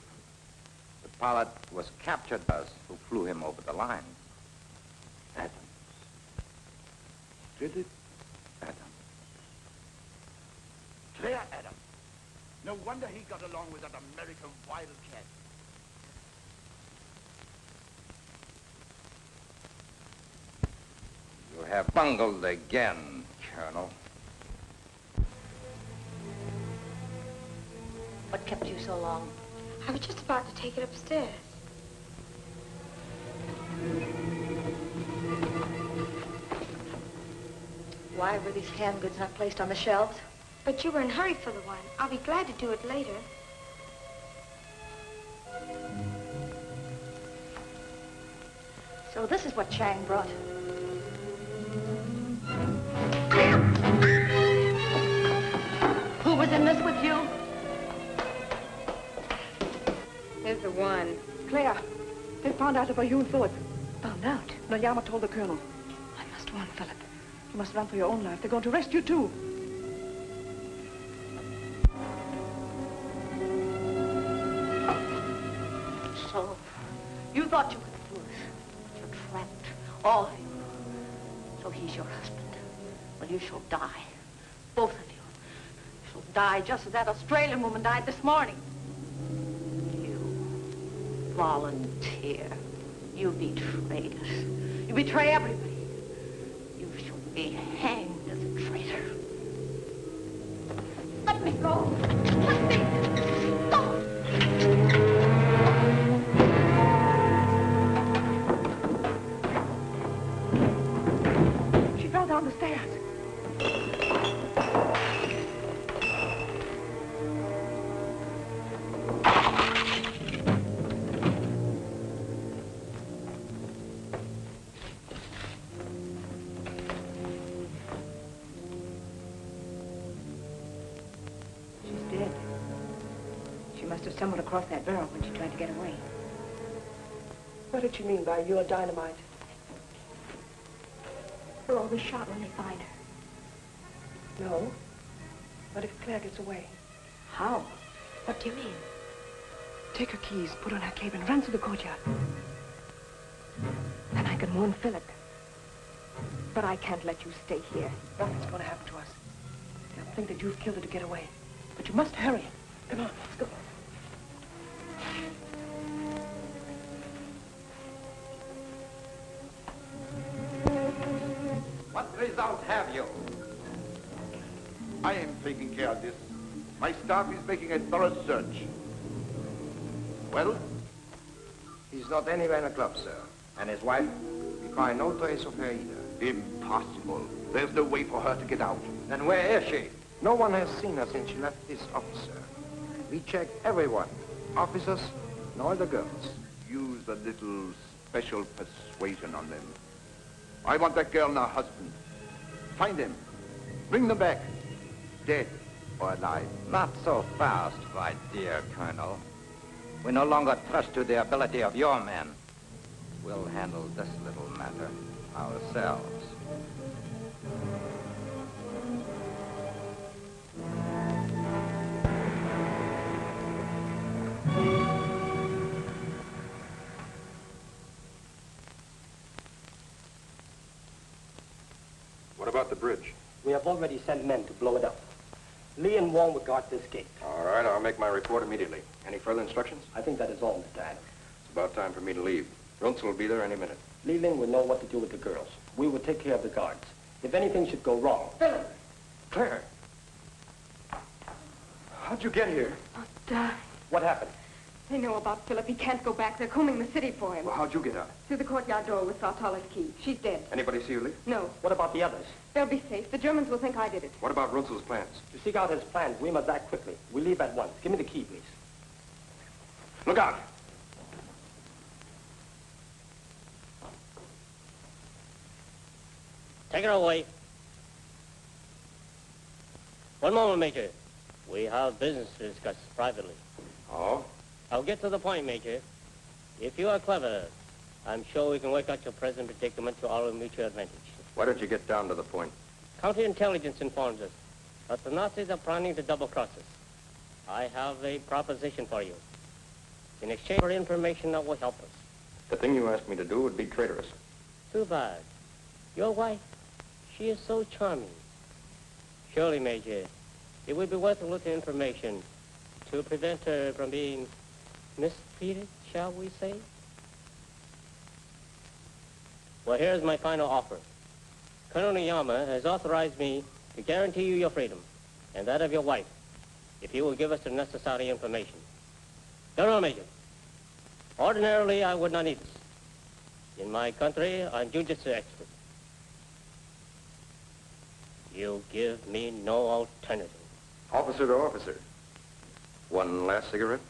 The pilot was captured by us who flew him over the line. Adams. Philip Adams. Claire Adams. No wonder he got along with that American wildcat. You have bungled again, Colonel. What kept you so long? I was just about to take it upstairs. Why were these canned goods not placed on the shelves? But you were in a hurry for the wine. I'll be glad to do it later. So this is what Chang brought. was in this with you? Here's the one. Claire, they found out about you and Philip. Found out? Noyama told the colonel. I must warn Philip. You must run for your own life. They're going to arrest you, too. So, you thought you could fool us. You're trapped. All of you. So he's your husband. Well, you shall die. Both of you. You shall die just as that Australian woman died this morning. You volunteer. You betrayed us. You betray everybody. You shall be hanged as a traitor. Let me go. Let me go. She fell down the stairs. She's dead. She must have stumbled across that barrel when she tried to get away. What did you mean by your dynamite? We'll all be shot when they find her. No. What if Claire gets away? How? What do you mean? Take her keys, put on her cape, and run to the courtyard. Then I can warn Philip. But I can't let you stay here. Nothing's going to happen to us. They'll think that you've killed her to get away. But you must hurry. Come on, let's go. What result have you? I am taking care of this. My staff is making a thorough search. Well? He's not anywhere in the club, sir. And his wife? We find no trace of her either. Impossible. There's no way for her to get out. Then where is she? No one has seen her since she left this office, sir. We checked everyone. Officers and all the girls. Use a little special persuasion on them. I want that girl and her husband. Find them. Bring them back. Dead or alive. Not so fast, my dear Colonel. We no longer trust to the ability of your men. We'll handle this little matter ourselves. What about the bridge? We have already sent men to blow it up. Lee and Wong will guard this gate. All right, I'll make my report immediately. Any further instructions? I think that is all, Mr. Adams. It's about time for me to leave. Runzel will be there any minute. Lee Ling will know what to do with the girls. We will take care of the guards. If anything should go wrong... Philip! Claire! How'd you get here? I'll die. What happened? They know about Philip. He can't go back. They're combing the city for him. Well, how'd you get out? Through the courtyard door with Sartala's key. She's dead. Anybody see her leave? No. What about the others? They'll be safe. The Germans will think I did it. What about Runzel's plans? To seek out his plans, we must act quickly. We leave at once. Give me the key, please. Look out! Take her away. One moment, Major. We have business to discuss privately. Oh? I'll get to the point, Major. If you are clever, I'm sure we can work out your present predicament to our mutual advantage. Why don't you get down to the point? Counterintelligence informs us that the Nazis are planning to double-cross us. I have a proposition for you. In exchange for information that will help us. The thing you asked me to do would be traitorous. Too bad. Your wife, she is so charming. Surely, Major, it would be worth a little information to prevent her from being mistreated, shall we say? Well, here's my final offer. Colonel Niyama has authorized me to guarantee you your freedom and that of your wife if you will give us the necessary information. General Major, ordinarily I would not need this. In my country, I'm jujitsu expert. You give me no alternative. Officer to officer. One last cigarette?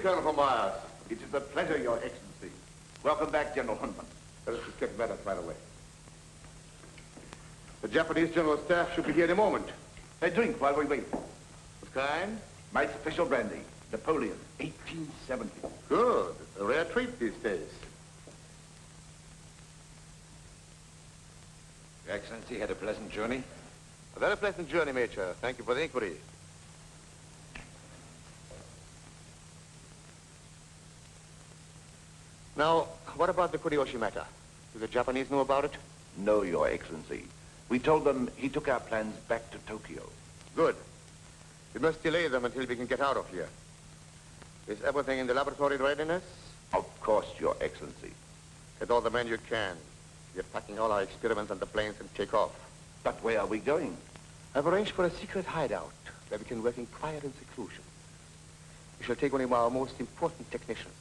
Colonel von Myers. It is a pleasure, Your Excellency. Welcome back, General Hunman. Let us get matters right away. The Japanese General Staff should be here in a moment. A drink while we wait. What kind? My special brandy, Napoleon, 1870. Good. A rare treat these days. Your Excellency had a pleasant journey? A very pleasant journey, Major. Thank you for the inquiry. Now, what about the Kurioshi matter? Do the Japanese know about it? No, Your Excellency. We told them he took our plans back to Tokyo. Good. We must delay them until we can get out of here. Is everything in the laboratory in readiness? Of course, Your Excellency. Get all the men you can. We're packing all our experiments on the planes and take off. But where are we going? I've arranged for a secret hideout where we can work in quiet and seclusion. We shall take one of our most important technicians.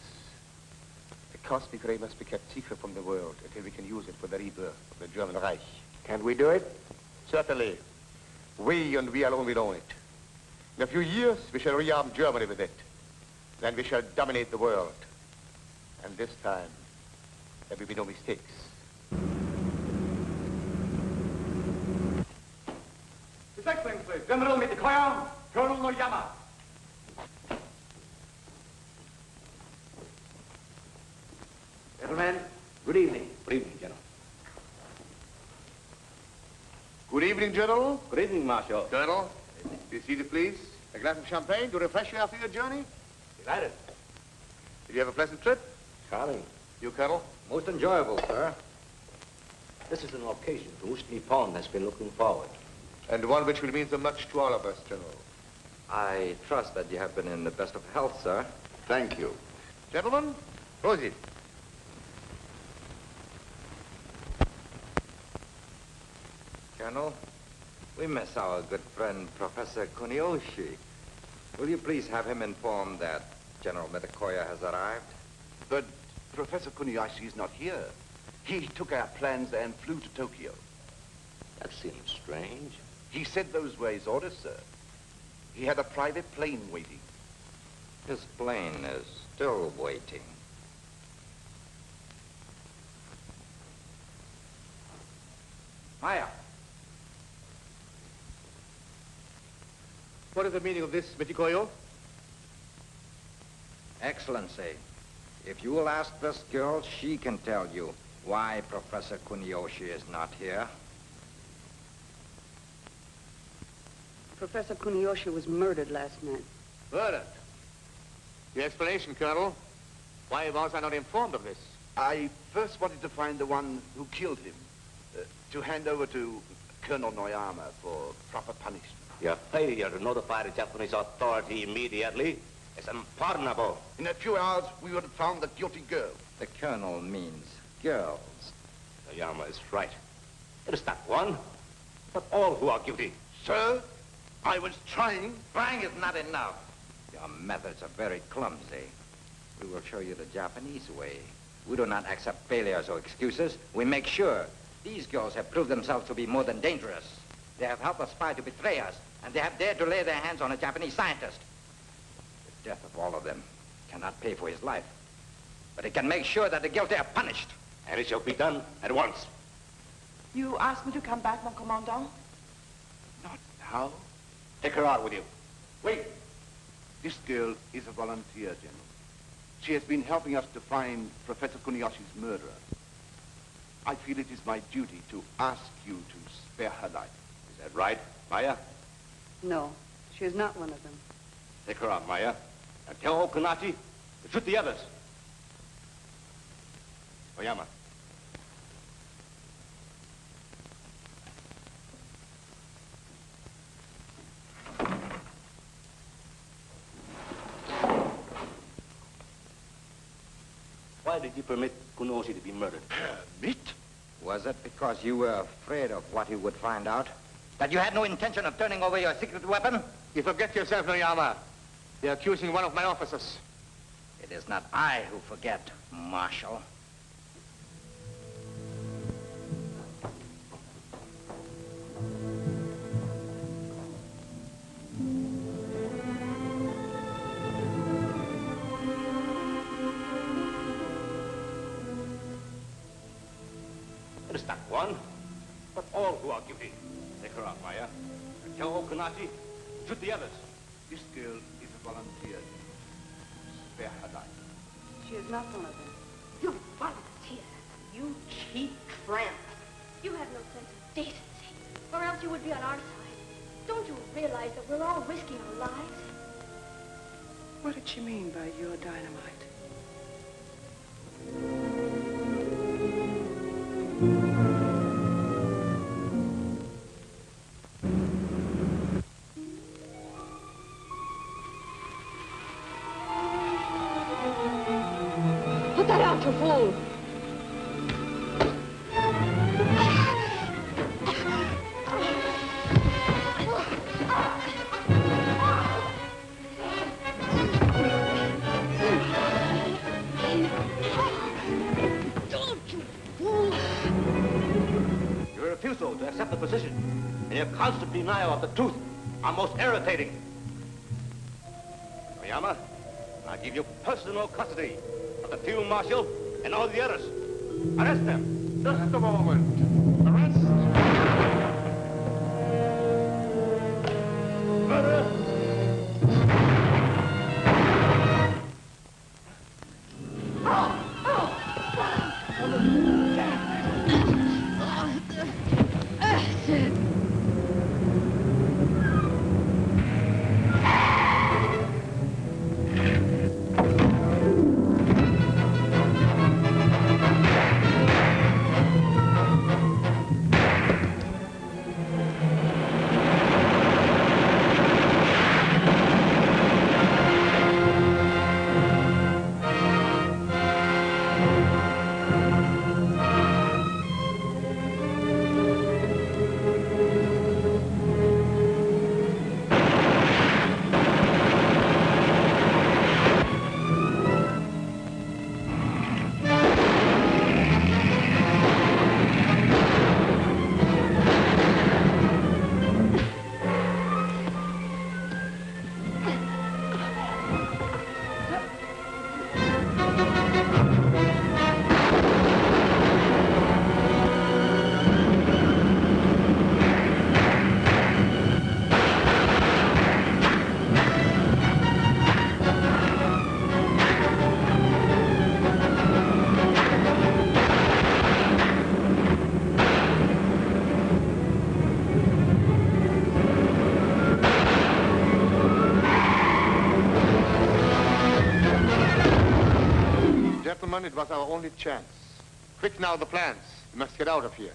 The cosmic ray must be kept secret from the world until we can use it for the rebirth of the German Reich. Can we do it? Certainly. We and we alone will own it. In a few years, we shall rearm Germany with it. Then we shall dominate the world. And this time, there will be no mistakes. His Excellency, General Mikoya, Colonel Noyama. Gentlemen, good evening. Good evening, General. Good evening, General. Good evening, Marshal. Colonel, be seated, please. A glass of champagne to refresh you after your journey? Delighted. Did you have a pleasant trip? Charming. You, Colonel? Most enjoyable, sir. This is an occasion to which Nippon has been looking forward. And one which will mean so much to all of us, General. I trust that you have been in the best of health, sir. Thank you. Gentlemen, proceed. Colonel, we miss our good friend, Professor Kuniyoshi. Will you please have him informed that General Mitakoya has arrived? But Professor Kuniyashi is not here. He took our plans and flew to Tokyo. That seems strange. He said those were his orders, sir. He had a private plane waiting. His plane is still waiting. Maya. What is the meaning of this, Mitikoyo? Excellency, if you will ask this girl, she can tell you why Professor Kuniyoshi is not here. Professor Kuniyoshi was murdered last night. Murdered? Your explanation, Colonel. Why was I not informed of this? I first wanted to find the one who killed him, to hand over to Colonel Noyama for proper punishment. Your failure to notify the Japanese authority immediately is unpardonable. In a few hours, we would have found the guilty girl. The colonel means girls. Noyama is right. It is not one, but all who are guilty. Sir, I was trying. Trying is not enough. Your methods are very clumsy. We will show you the Japanese way. We do not accept failures or excuses. We make sure. These girls have proved themselves to be more than dangerous. They have helped a spy to betray us, and they have dared to lay their hands on a Japanese scientist. The death of all of them cannot pay for his life, but it can make sure that the guilty are punished. And it shall be done at once. You asked me to come back, mon commandant? How? Take her out with you. Wait. This girl is a volunteer, General. She has been helping us to find Professor Kuniyoshi's murderer. I feel it is my duty to ask you to spare her life. Is that right, Maya? No, she is not one of them. Take her out, Maya. And tell Okunachi to shoot the others. Oyama. Why did you permit Kunoshi to be murdered? Permit? Was it because you were afraid of what he would find out? That you had no intention of turning over your secret weapon? You forget yourself, Noyama. You're accusing one of my officers. It is not I who forget, Marshal. Just not one, but all who are guilty. Take her out, Maya. And tell Okanachi, shoot the others. This girl is a volunteer. Spare her life. She is not one of them. You volunteer. You cheap tramp. You have no sense of decency, or else you would be on our side. Don't you realize that we're all risking our lives? What did she mean by your dynamite? Put that out, you fool! Your refusal to accept the position and your constant denial of the truth are most irritating. Oyama, I give you personal custody of the field marshal and all the others. Arrest them. Just a moment. Arrest. Murder. Gentlemen, it was our only chance. Quick now, the plans. We must get out of here.